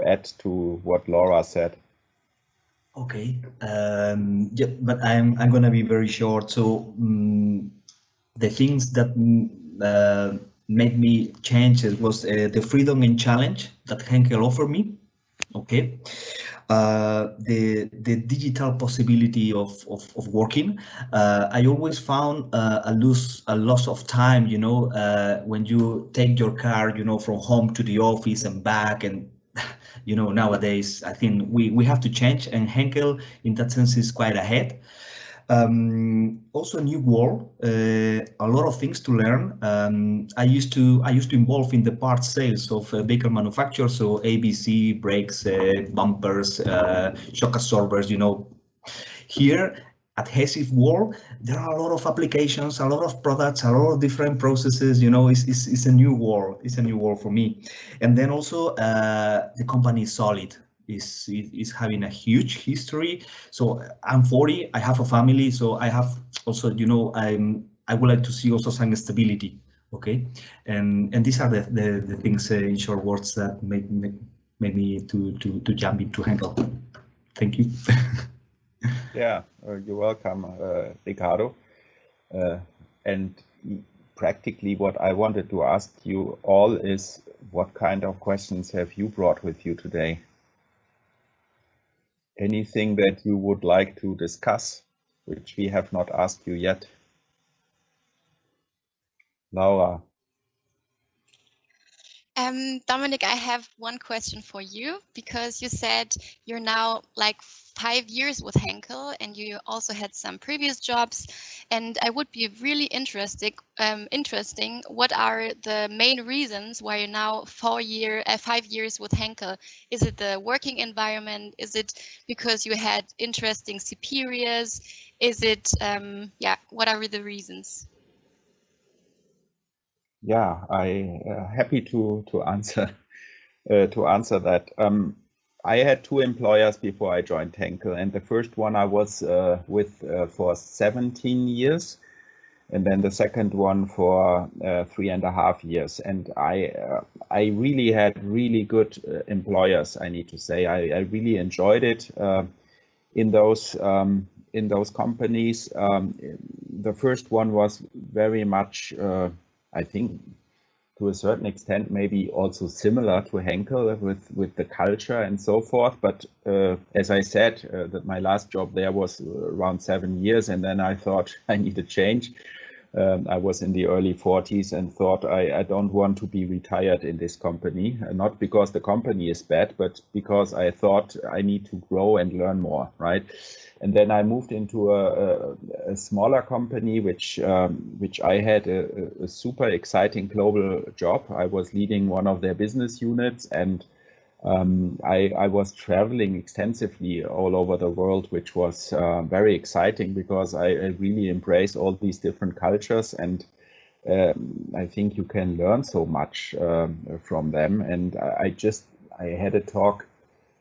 add to what Laura said. Okay. Yeah, but I'm gonna be very short. So the things that made me change it was the freedom and challenge that Henkel offered me. Okay. The digital possibility of working. I always found a loss of time, you know, when you take your car, you know, from home to the office and back, and you know, nowadays I think we have to change, and Henkel in that sense is quite ahead. Also a new world, a lot of things to learn. I used to involve in the parts sales of vehicle manufacturers, so ABC, brakes, bumpers, shock absorbers, you know. Here at Adhesive World, there are a lot of applications, a lot of products, a lot of different processes, you know. It's a new world. It's a new world for me. And then also the company is solid. Is having a huge history. So I'm 40, I have a family, so I have also, you know, I would like to see also some stability. Okay, and these are the things in short words that made me to jump into Henkel. Thank you. Yeah, you're welcome, Ricardo. And practically what I wanted to ask you all is, what kind of questions have you brought with you today? Anything that you would like to discuss, which we have not asked you yet? Laura. Dominic, I have one question for you, because you said you're now like 5 years with Henkel and you also had some previous jobs, and I would be really interesting. What are the main reasons why you're now 5 years with Henkel? Is it the working environment? Is it because you had interesting superiors? Is it yeah? What are the reasons? Yeah, I happy to answer that. I had two employers before I joined Henkel, and the first one I was with for 17 years, and then the second one for 3.5 years. And I really had really good employers, I need to say. I really enjoyed it in those companies. The first one was very much, I think, to a certain extent, maybe also similar to Henkel with the culture and so forth. But as I said, that my last job there was around 7 years, and then I thought I need a change. I was in the early 40s and thought I don't want to be retired in this company, not because the company is bad, but because I thought I need to grow and learn more, right? And then I moved into a smaller company, which I had a super exciting global job. I was leading one of their business units, and I was traveling extensively all over the world, which was very exciting because I really embrace all these different cultures, and I think you can learn so much from them. And I had a talk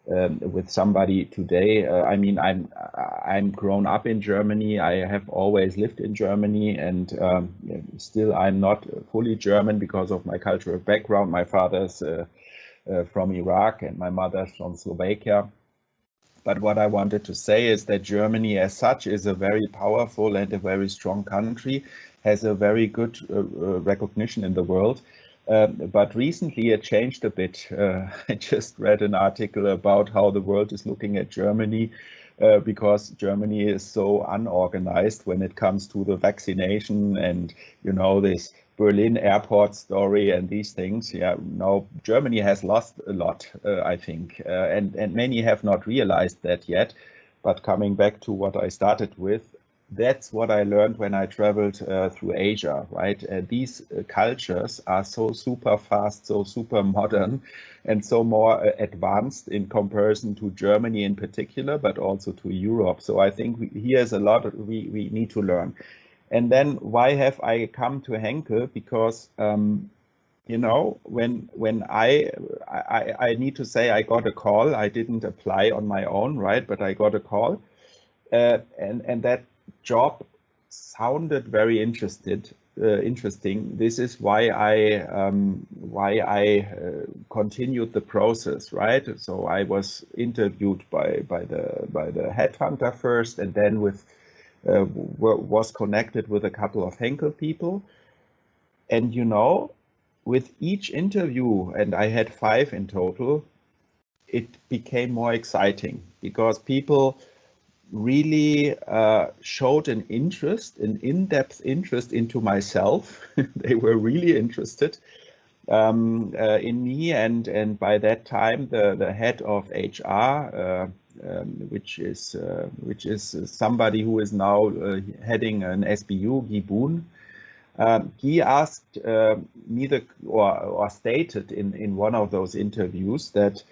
with somebody today. I mean, I'm grown up in Germany. I have always lived in Germany, and still I'm not fully German because of my cultural background. My father's from Iraq and my mother's from Slovakia. But what I wanted to say is that Germany as such is a very powerful and a very strong country, has a very good recognition in the world. But recently it changed a bit. I just read an article about how the world is looking at Germany because Germany is so unorganized when it comes to the vaccination and, you know, this Berlin airport story and these things. Yeah, no, Germany has lost a lot, I think, and many have not realized that yet. But coming back to what I started with, that's what I learned when I traveled through Asia, right? These cultures are so super fast, so super modern, and so more advanced in comparison to Germany in particular, but also to Europe. So I think here's a lot we need to learn. And then why have I come to Henkel? Because you know, when I need to say I got a call. I didn't apply on my own, right? But I got a call, and that job sounded very interesting. This is why I continued the process, right? So I was interviewed by the headhunter first, and then was connected with a couple of Henkel people. And you know, with each interview, and I had 5 in total, it became more exciting because people really showed an interest, an in-depth interest into myself. They were really interested in me, and by that time, the head of HR, which is somebody who is now heading an SBU, Guy Boon, he asked me or stated in one of those interviews that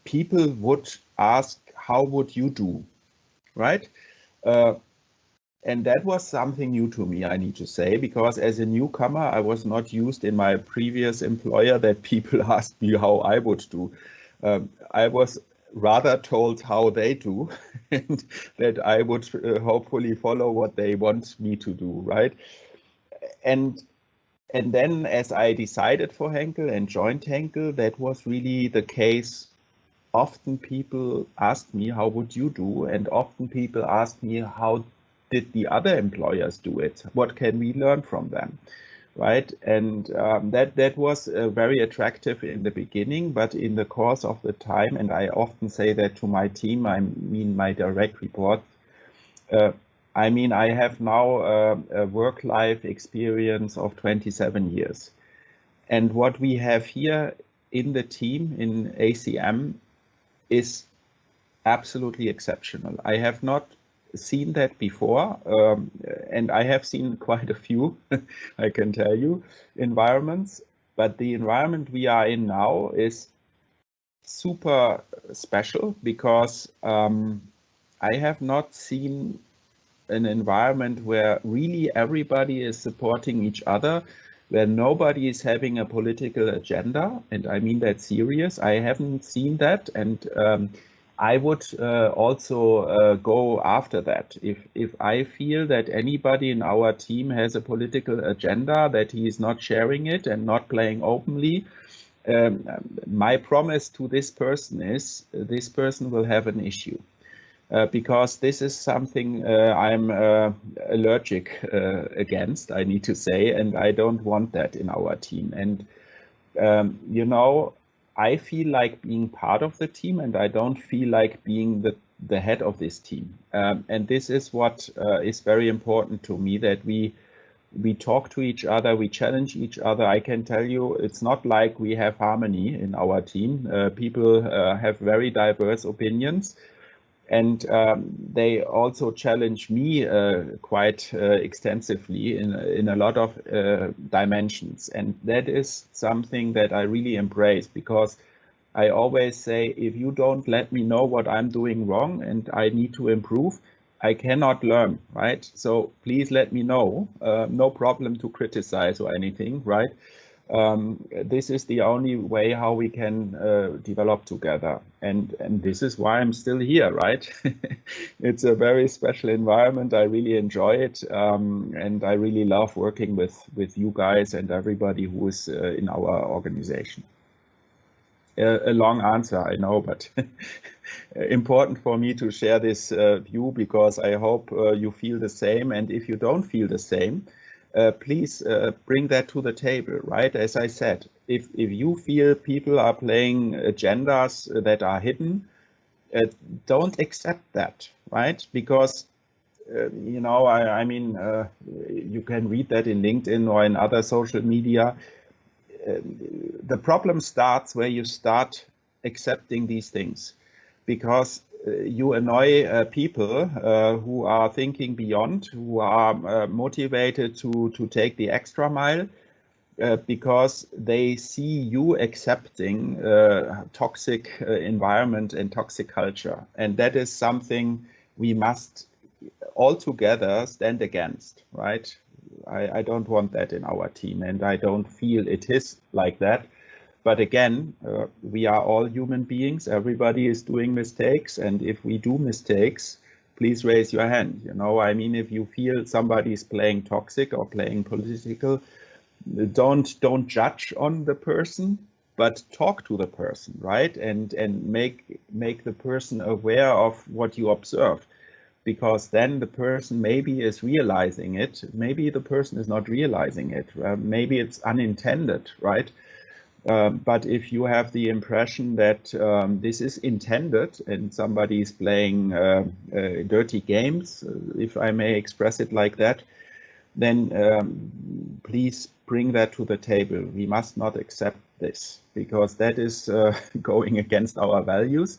people would ask, how would you do, right? And that was something new to me, I need to say, because as a newcomer, I was not used in my previous employer that people asked me how I would do. I was rather told how they do, and that I would hopefully follow what they want me to do, right? And then as I decided for Henkel and joined Henkel, that was really the case. Often people ask me, how would you do? And often people ask me, how did the other employers do it? What can we learn from them? Right? And that was very attractive in the beginning, but in the course of the time, and I often say that to my team, I mean my direct report, I mean, I have now a work-life experience of 27 years. And what we have here in the team in ACM is absolutely exceptional. I have not seen that before, and I have seen quite a few, I can tell you, environments. But the environment we are in now is super special because I have not seen an environment where really everybody is supporting each other, where nobody is having a political agenda, and I mean that serious. I haven't seen that, and I would also go after that. If I feel that anybody in our team has a political agenda, that he is not sharing it and not playing openly, my promise to this person is this person will have an issue. Because this is something I'm allergic against, I need to say, and I don't want that in our team. And, you know, I feel like being part of the team, and I don't feel like being the head of this team. And this is what is very important to me, that we talk to each other, we challenge each other. I can tell you, it's not like we have harmony in our team. People have very diverse opinions. And they also challenge me quite extensively in a lot of dimensions. And that is something that I really embrace, because I always say, if you don't let me know what I'm doing wrong and I need to improve, I cannot learn, right? So please let me know. No problem to criticize or anything, right? This is the only way how we can develop together, and this is why I'm still here, right? It's a very special environment. I really enjoy it, and I really love working with you guys and everybody who is in our organization. A long answer, I know, but important for me to share this view, because I hope you feel the same, and if you don't feel the same, please bring that to the table, right? As I said, if you feel people are playing agendas that are hidden, don't accept that, right? Because, you know, I mean, you can read that in LinkedIn or in other social media. The problem starts where you start accepting these things, because you annoy people who are thinking beyond, who are motivated to take the extra mile, because they see you accepting toxic environment and toxic culture. And that is something we must all together stand against, right? I don't want that in our team, and I don't feel it is like that. But again, we are all human beings. Everybody is doing mistakes. And if we do mistakes, please raise your hand. You know, I mean, if you feel somebody is playing toxic or playing political, don't judge on the person, but talk to the person, right? And make the person aware of what you observe, because then the person maybe is realizing it, maybe the person is not realizing it, maybe it's unintended, right? But if you have the impression that this is intended and somebody is playing dirty games, if I may express it like that, then please bring that to the table. We must not accept this, because that is going against our values,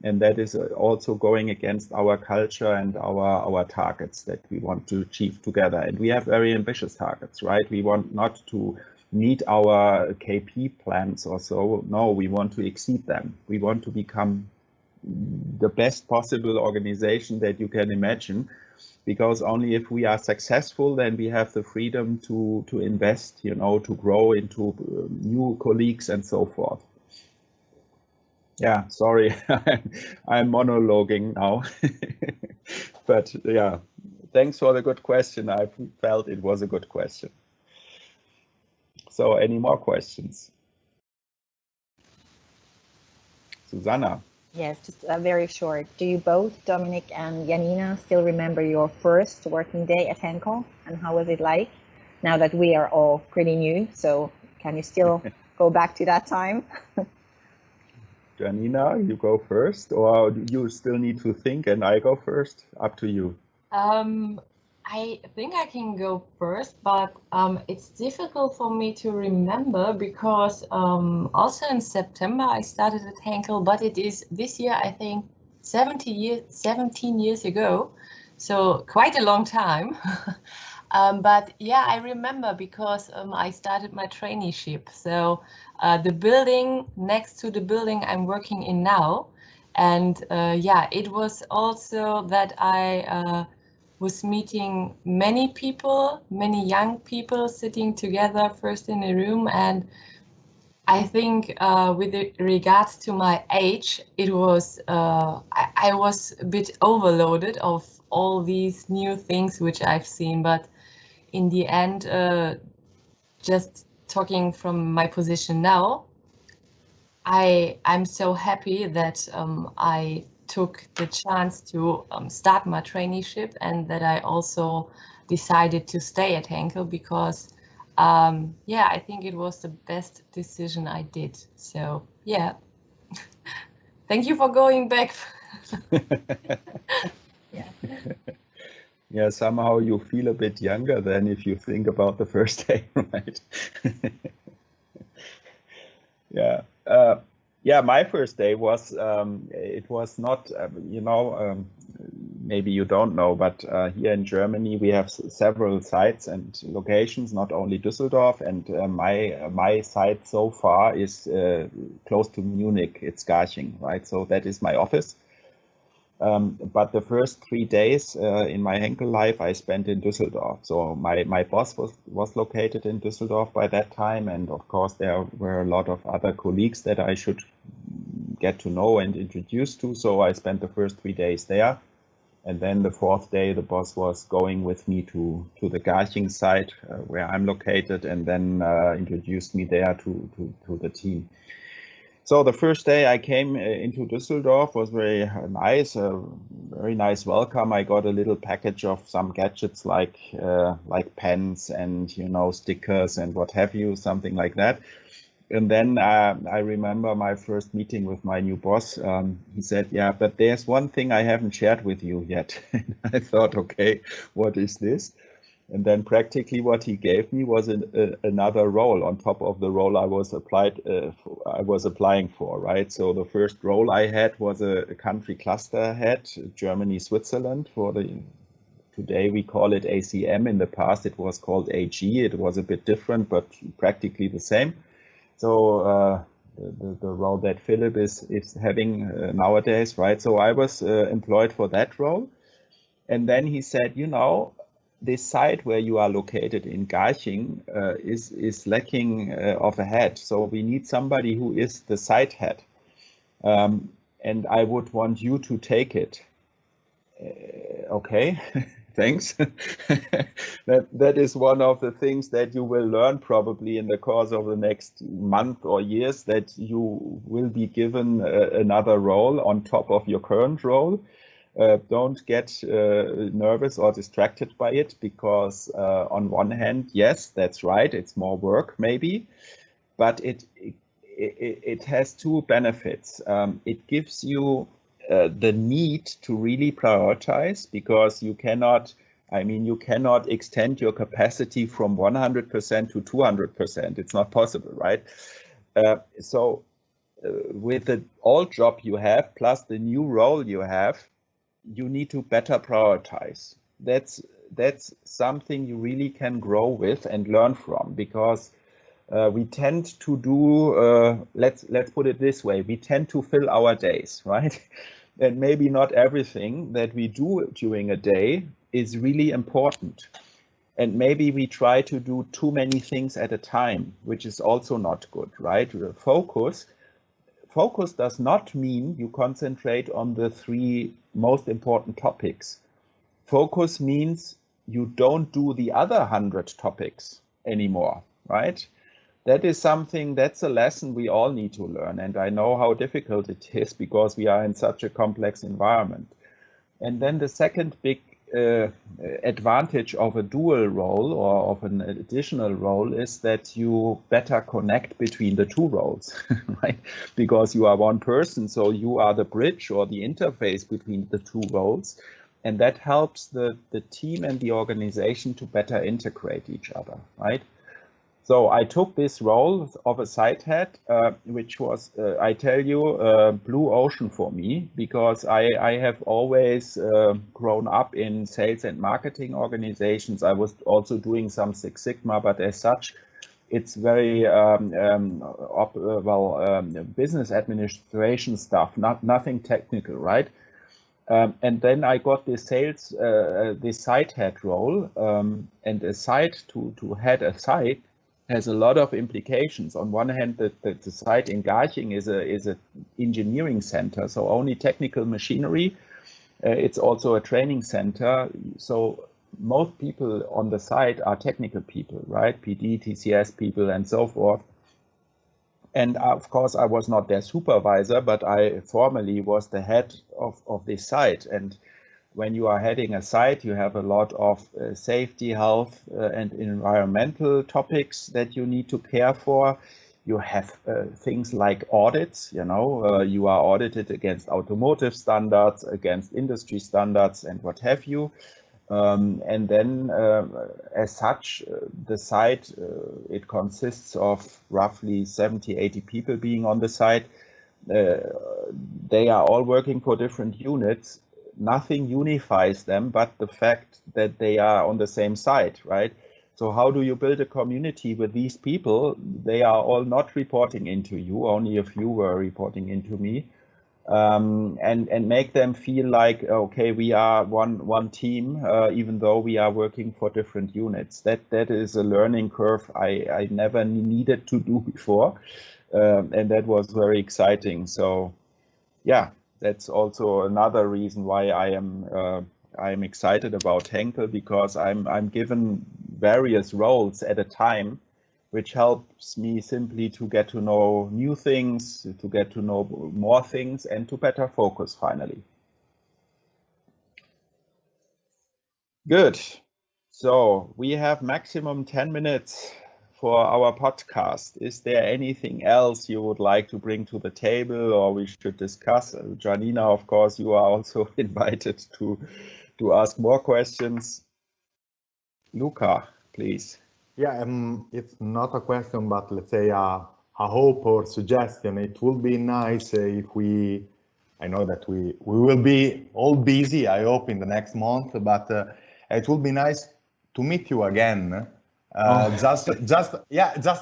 and that is also going against our culture and our targets that we want to achieve together. And we have very ambitious targets, right? We want not to meet our KP plans or so. No, we want to exceed them. We want to become the best possible organization that you can imagine, because only if we are successful, then we have the freedom to invest, you know, to grow into new colleagues and so forth. Yeah, sorry, I'm monologuing now. But yeah, thanks for the good question. I felt it was a good question. So any more questions? Susanna. Yes, just very short. Do you both, Dominic and Janina, still remember your first working day at Henkel, and how was it like? Now that we are all pretty new, so can you still go back to that time? Janina, you go first, or you still need to think and I go first? Up to you. I think I can go first, but it's difficult for me to remember because also in September I started at Henkel, but it is this year, I think, 17 years ago, so quite a long time. But yeah, I remember because I started my traineeship. So the building next to the building I'm working in now, and yeah, it was also that I was meeting many people, many young people sitting together first in a room. And I think with regards to my age, it was I was a bit overloaded of all these new things which I've seen. But in the end, just talking from my position now, I'm so happy that I took the chance to start my traineeship, and that I also decided to stay at Henkel because yeah, I think it was the best decision I did. So yeah, thank you for going back. Yeah. Yeah, somehow you feel a bit younger than if you think about the first day, right? Yeah. Yeah, my first day was, it was not, you know, maybe you don't know, but here in Germany we have several sites and locations, not only Düsseldorf, and my site so far is close to Munich. It's Garching, right? So that is my office. But the first 3 days in my Henkel life I spent in Düsseldorf. So my boss was located in Düsseldorf by that time, and of course there were a lot of other colleagues that I should get to know and introduce to. So I spent the first 3 days there, and then the 4th day the boss was going with me to the Garching site where I'm located, and then introduced me there to the team. So the first day I came into Düsseldorf was very nice, a very nice welcome. I got a little package of some gadgets like pens and, you know, stickers and what have you, something like that. And then I remember my first meeting with my new boss. He said, "Yeah, but there's one thing I haven't shared with you yet." And I thought, okay, what is this? And then practically what he gave me was another role on top of the role I was applying for, right? So the first role I had was a country cluster head, Germany, Switzerland. Today we call it ACM. In the past it was called AG. It was a bit different, but practically the same. So the role that Philip is having nowadays, right? So I was employed for that role. And then he said, you know, this site where you are located in Garching is lacking of a head. So we need somebody who is the site head. And I would want you to take it. Okay, thanks. That is one of the things that you will learn probably in the course of the next month or years, that you will be given another role on top of your current role. Don't get nervous or distracted by it, because on one hand, yes, that's right, it's more work maybe, but it has two benefits. It gives you the need to really prioritize, because you cannot extend your capacity from 100% to 200%. It's not possible, right? So with the old job you have plus the new role you have, you need to better prioritize. That's something you really can grow with and learn from, because we tend to do, let's put it this way, we tend to fill our days, right? And maybe not everything that we do during a day is really important. And maybe we try to do too many things at a time, which is also not good, right? Focus does not mean you concentrate on the 3 most important topics. Focus means you don't do the other 100 topics anymore, right? That is something, that's a lesson we all need to learn. And I know how difficult it is, because we are in such a complex environment. And then the second big advantage of a dual role or of an additional role is that you better connect between the 2 roles, right? Because you are one person, so you are the bridge or the interface between the 2 roles. And that helps the team and the organization to better integrate each other, right? So I took this role of a site head, which was, I tell you, blue ocean for me, because I have always grown up in sales and marketing organizations. I was also doing some Six Sigma, but as such, it's very business administration stuff, nothing technical, right? And then I got this this site head role, and a site to head a site has a lot of implications. On one hand, the site in Garching is a engineering center, so only technical machinery. It's also a training center, so most people on the site are technical people, right? PD, TCS people, and so forth. And of course, I was not their supervisor, but I formally was the head of this site. And when you are heading a site, you have a lot of safety, health, and environmental topics that you need to care for. You have things like audits, you know, you are audited against automotive standards, against industry standards, and what have you. And then, as such, the site, it consists of roughly 70, 80 people being on the site. They are all working for different units. Nothing unifies them but the fact that they are on the same site, right? So how do you build a community with these people? They are all not reporting into you, only a few were reporting into me. And make them feel like, okay, we are one team, even though we are working for different units. That is a learning curve I never needed to do before, and that was very exciting. So, yeah, that's also another reason why I am excited about Henkel, because I'm given various roles at a time, which helps me simply to get to know new things, to get to know more things, and to better focus finally. Good. So we have maximum 10 minutes for our podcast. Is there anything else you would like to bring to the table or we should discuss? Janina, of course, you are also invited to ask more questions. Luca, please. Yeah, it's not a question, but let's say a hope or suggestion. It would be nice if I know that we will be all busy, I hope, in the next month, but it would be nice to meet you again. Just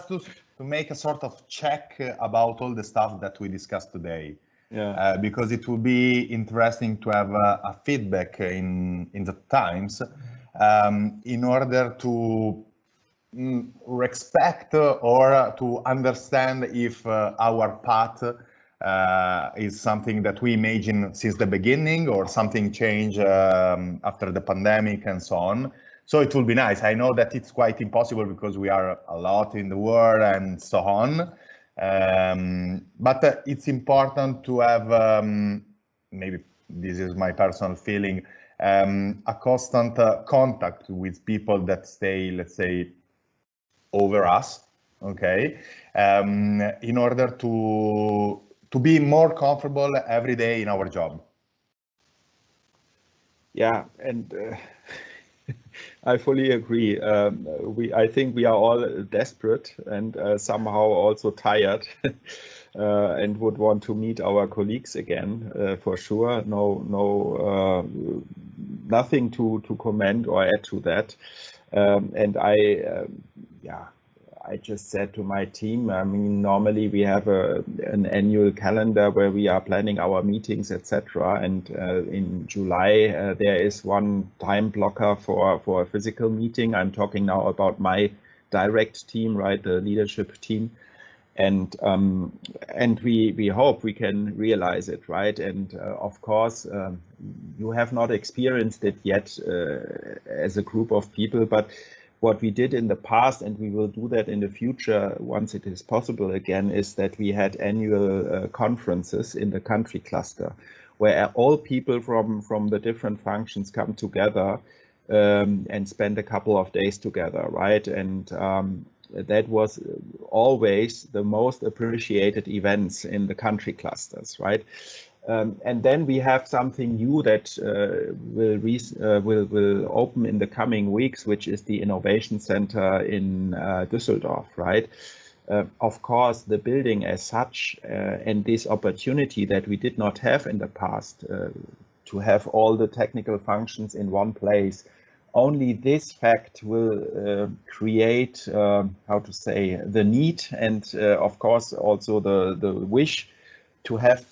to make a sort of check about all the stuff that we discussed today. Yeah. Because it will be interesting to have a feedback in the times in order to respect or to understand if our path is something that we imagine since the beginning or something changed after the pandemic and so on. So it will be nice. I know that it's quite impossible because we are a lot in the world and so on. But it's important to have, maybe this is my personal feeling, a constant contact with people that stay, let's say, over us, okay, in order to be more comfortable every day in our job. Yeah, and I fully agree. I think we are all desperate and somehow also tired, and would want to meet our colleagues again for sure. Nothing to comment or add to that. And I just said to my team, I mean, normally we have an annual calendar where we are planning our meetings, etc. And in July, there is one time blocker for a physical meeting. I'm talking now about my direct team, right, the leadership team. And we hope we can realize it, right? And of course, you have not experienced it yet as a group of people, but what we did in the past, and we will do that in the future once it is possible again, is that we had annual conferences in the country cluster where all people from the different functions come together and spend a couple of days together, right? And that was always the most appreciated events in the country clusters, right? And then we have something new that will open in the coming weeks, which is the Innovation Center in Düsseldorf, right? Of course, the building as such and this opportunity that we did not have in the past to have all the technical functions in one place, only this fact will create, how to say, the need and of course also the wish to have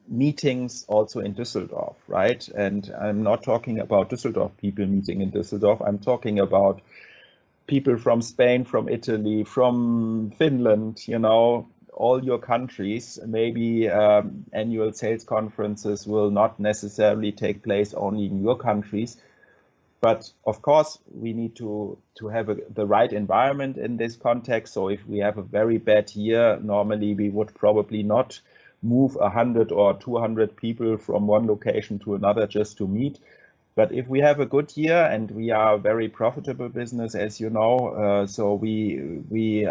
meetings also in Düsseldorf, right? And I'm not talking about Düsseldorf people meeting in Düsseldorf. I'm talking about people from Spain, from Italy, from Finland, you know, all your countries. Maybe annual sales conferences will not necessarily take place only in your countries. But of course, we need to have the right environment in this context. So if we have a very bad year, normally we would probably not move 100 or 200 people from one location to another just to meet. But if we have a good year and we are a very profitable business, as you know, so we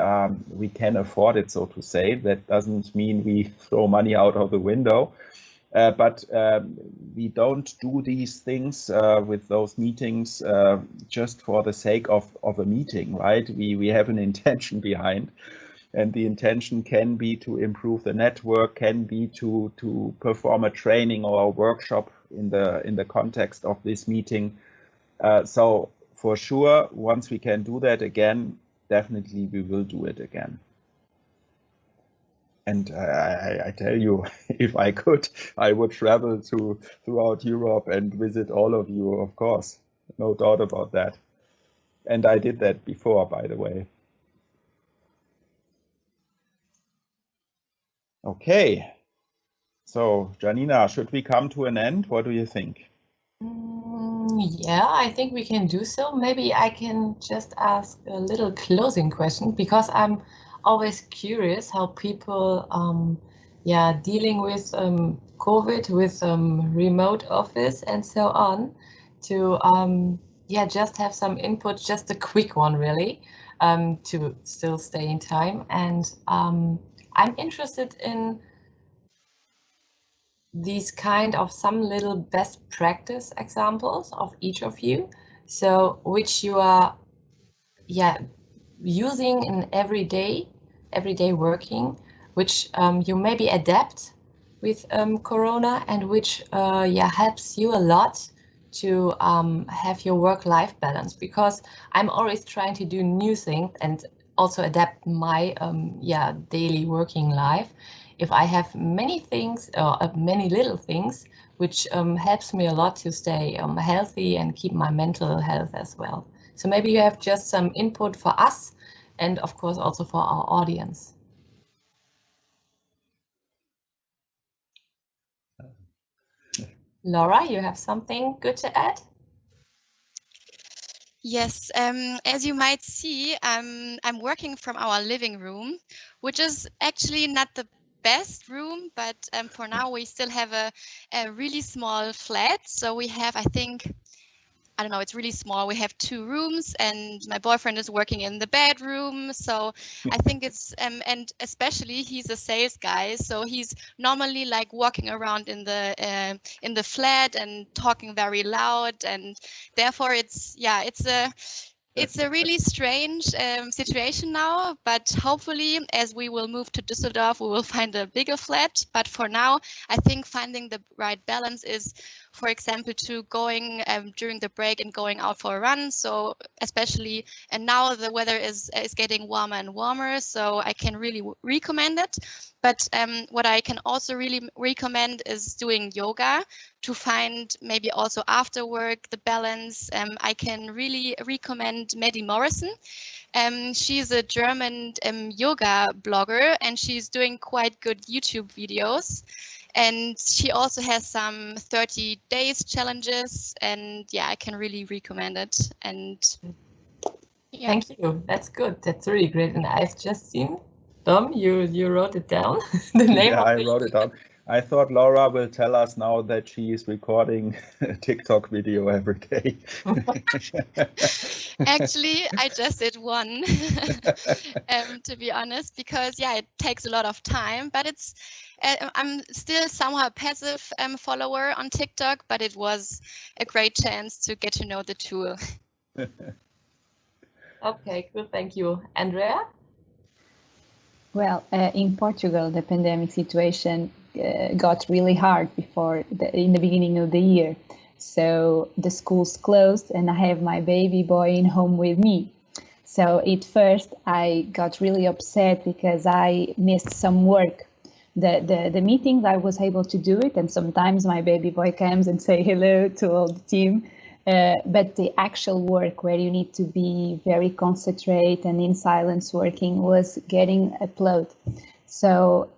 can afford it, so to say. That doesn't mean we throw money out of the window. But we don't do these things with those meetings just for the sake of a meeting, right? We have an intention behind. And the intention can be to improve the network, can be to perform a training or a workshop in the context of this meeting. So for sure, once we can do that again, definitely we will do it again. And I tell you, if I could, I would travel throughout Europe and visit all of you, of course. No doubt about that. And I did that before, by the way. Okay. So, Janina, should we come to an end? What do you think? Yeah, I think we can do so. Maybe I can just ask a little closing question, because I'm always curious how people, dealing with COVID, with remote office and so on, to just have some input, just a quick one really, to still stay in time. And I'm interested in these kind of some little best practice examples of each of you so which you are using in everyday working, which you maybe adapt with Corona, and which helps you a lot to have your work-life balance, because I'm always trying to do new things and also adapt my daily working life. If I have many things or many little things, which helps me a lot to stay healthy and keep my mental health as well. So maybe you have just some input for us, and of course also for our audience. Laura, you have something good to add? Yes, as you might see, I'm working from our living room, which is actually not the best room, but for now we still have a really small flat. So we have, I think, I don't know, it's really small. We have 2 rooms and my boyfriend is working in the bedroom. So I think it's, and especially he's a sales guy. So he's normally like walking around in the flat and talking very loud. And therefore it's a really strange situation now, but hopefully as we will move to Düsseldorf, we will find a bigger flat. But for now, I think finding the right balance is, for example, to going during the break and going out for a run. So especially, and now the weather is getting warmer and warmer, so I can really recommend it. But what I can also really recommend is doing yoga to find maybe also after work the balance. I can really recommend Maddie Morrison. She's a German yoga blogger, and she's doing quite good YouTube videos. And she also has some 30 days challenges, and I can really recommend it. And Thank you. That's good. That's really great. And I've just seen, Dom, you wrote it down. The name of I wrote it down. I thought Laura will tell us now that she is recording a TikTok video every day. Actually, I just did one, to be honest, because it takes a lot of time, but it's, I'm still somehow a passive follower on TikTok, but it was a great chance to get to know the tool. Okay, good. Thank you. Andrea? Well, in Portugal, the pandemic situation got really hard in the beginning of the year. So the schools closed and I have my baby boy in home with me. So at first I got really upset because I missed some work. The meetings, I was able to do it, and sometimes my baby boy comes and say hello to all the team. But the actual work where you need to be very concentrate and in silence working was getting upload. So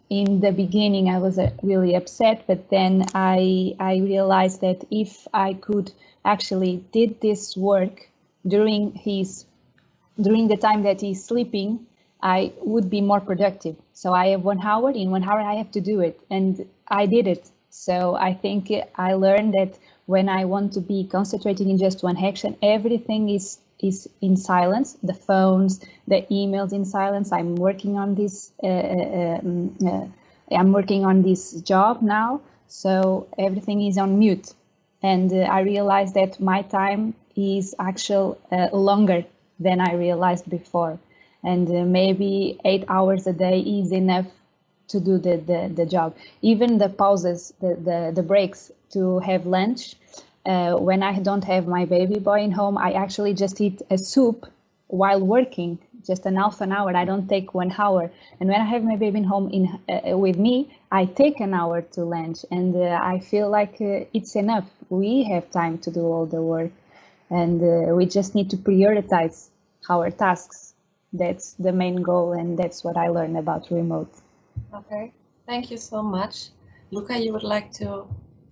in the beginning I was really upset, but then I realized that if I could actually did this work during the time that he's sleeping, I would be more productive. So I have 1 hour, in 1 hour I have to do it, and I did it. So I think I learned that when I want to be concentrating in just one action, everything is in silence, the phones, the emails in silence. I'm working on this, I'm working on this job now, so everything is on mute. And I realized that my time is actually longer than I realized before. And maybe 8 hours a day is enough to do the job. Even the pauses, the breaks to have lunch. When I don't have my baby boy in home, I actually just eat a soup while working, just an half an hour. I don't take 1 hour. And when I have my baby in home with me, I take an hour to lunch, and I feel like it's enough. We have time to do all the work, and we just need to prioritize our tasks. That's the main goal, and that's what I learned about remote. Okay, thank you so much. Luca, you would like to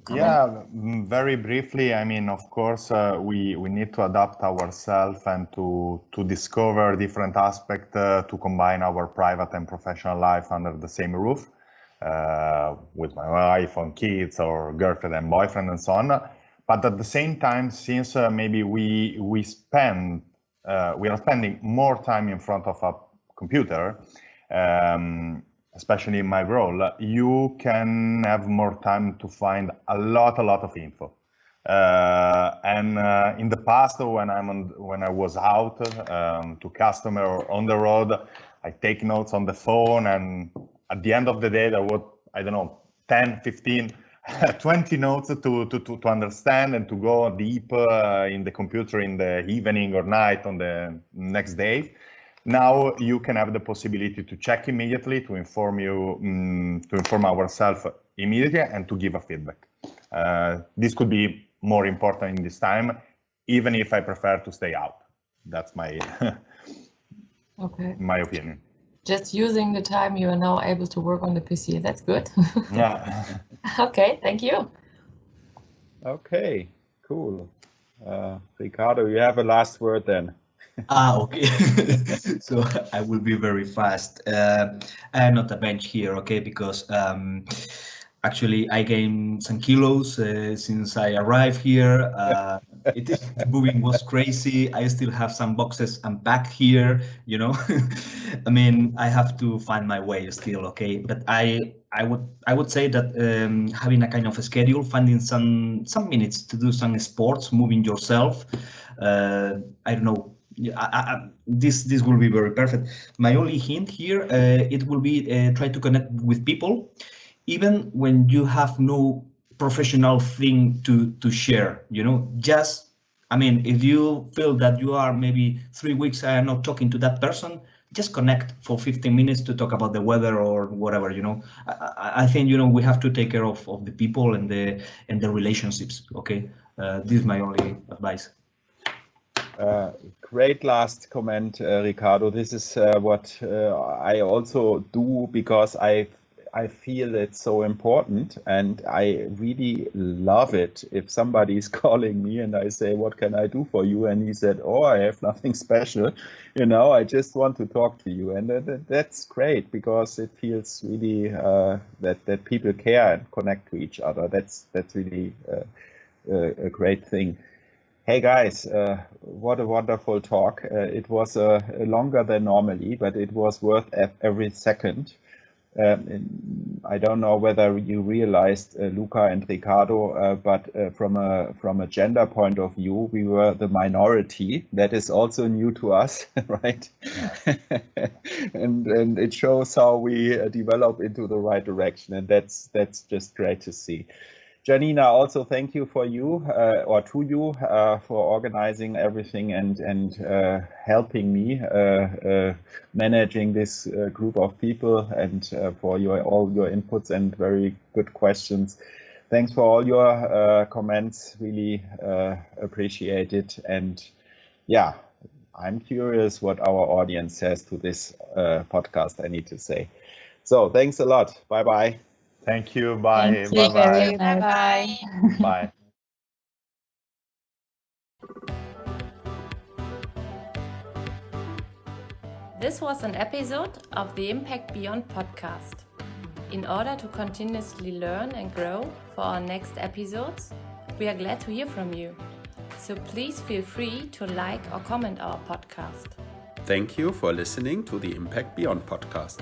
comment? Yeah, very briefly. I mean, of course, we need to adapt ourselves and to discover different aspects to combine our private and professional life under the same roof, with my wife and kids or girlfriend and boyfriend and so on. But at the same time, since maybe we are spending more time in front of a computer, especially in my role, you can have more time to find a lot of info. And in the past, when I was out to customer or on the road, I take notes on the phone, and at the end of the day, there was, I don't know, 10, 15, 20 notes to understand and to go deep in the computer in the evening or night on the next day. Now you can have the possibility to check immediately, to inform ourselves immediately, and to give a feedback. This could be more important in this time, even if I prefer to stay out. That's my Okay. my opinion. Just using the time you are now able to work on the PC. That's good. Yeah. Okay, thank you. Okay, cool. Ricardo, you have a last word then. Okay. So I will be very fast. I am not a bench here, okay, because actually I gained some kilos since I arrived here. The moving was crazy. I still have some boxes unpacked here, you know. I mean, I have to find my way still, okay. But I would say that having a kind of a schedule, finding some minutes to do some sports, moving yourself. I don't know. This will be very perfect. My only hint here, it will be try to connect with people, even when you have no professional thing to share. You know, just I mean, if you feel that you are maybe 3 weeks not talking to that person, just connect for 15 minutes to talk about the weather or whatever. You know, I think we have to take care of the people and the relationships. Okay, this is my only advice. Great last comment, Ricardo. This is what I also do, because I feel it's so important, and I really love it if somebody is calling me and I say, what can I do for you? And he said, oh, I have nothing special. I just want to talk to you. And that's great, because it feels really that people care and connect to each other. That's really a great thing. Hey guys, what a wonderful talk. It was longer than normally, but it was worth every second. I don't know whether you realized, Luca and Ricardo, but from a gender point of view, we were the minority. That is also new to us, right? and it shows how we develop into the right direction, and that's just great to see. Janina, also thank you to you for organizing everything and helping me managing this group of people, and for all your inputs and very good questions. Thanks for all your comments, really appreciate it. And yeah, I'm curious what our audience says to this podcast, I need to say. So thanks a lot. Bye-bye. Thank you. Bye. Thank you very Bye. much. Bye. Bye. This was an episode of the Impact Beyond podcast. In order to continuously learn and grow for our next episodes, we are glad to hear from you. So please feel free to like or comment our podcast. Thank you for listening to the Impact Beyond podcast.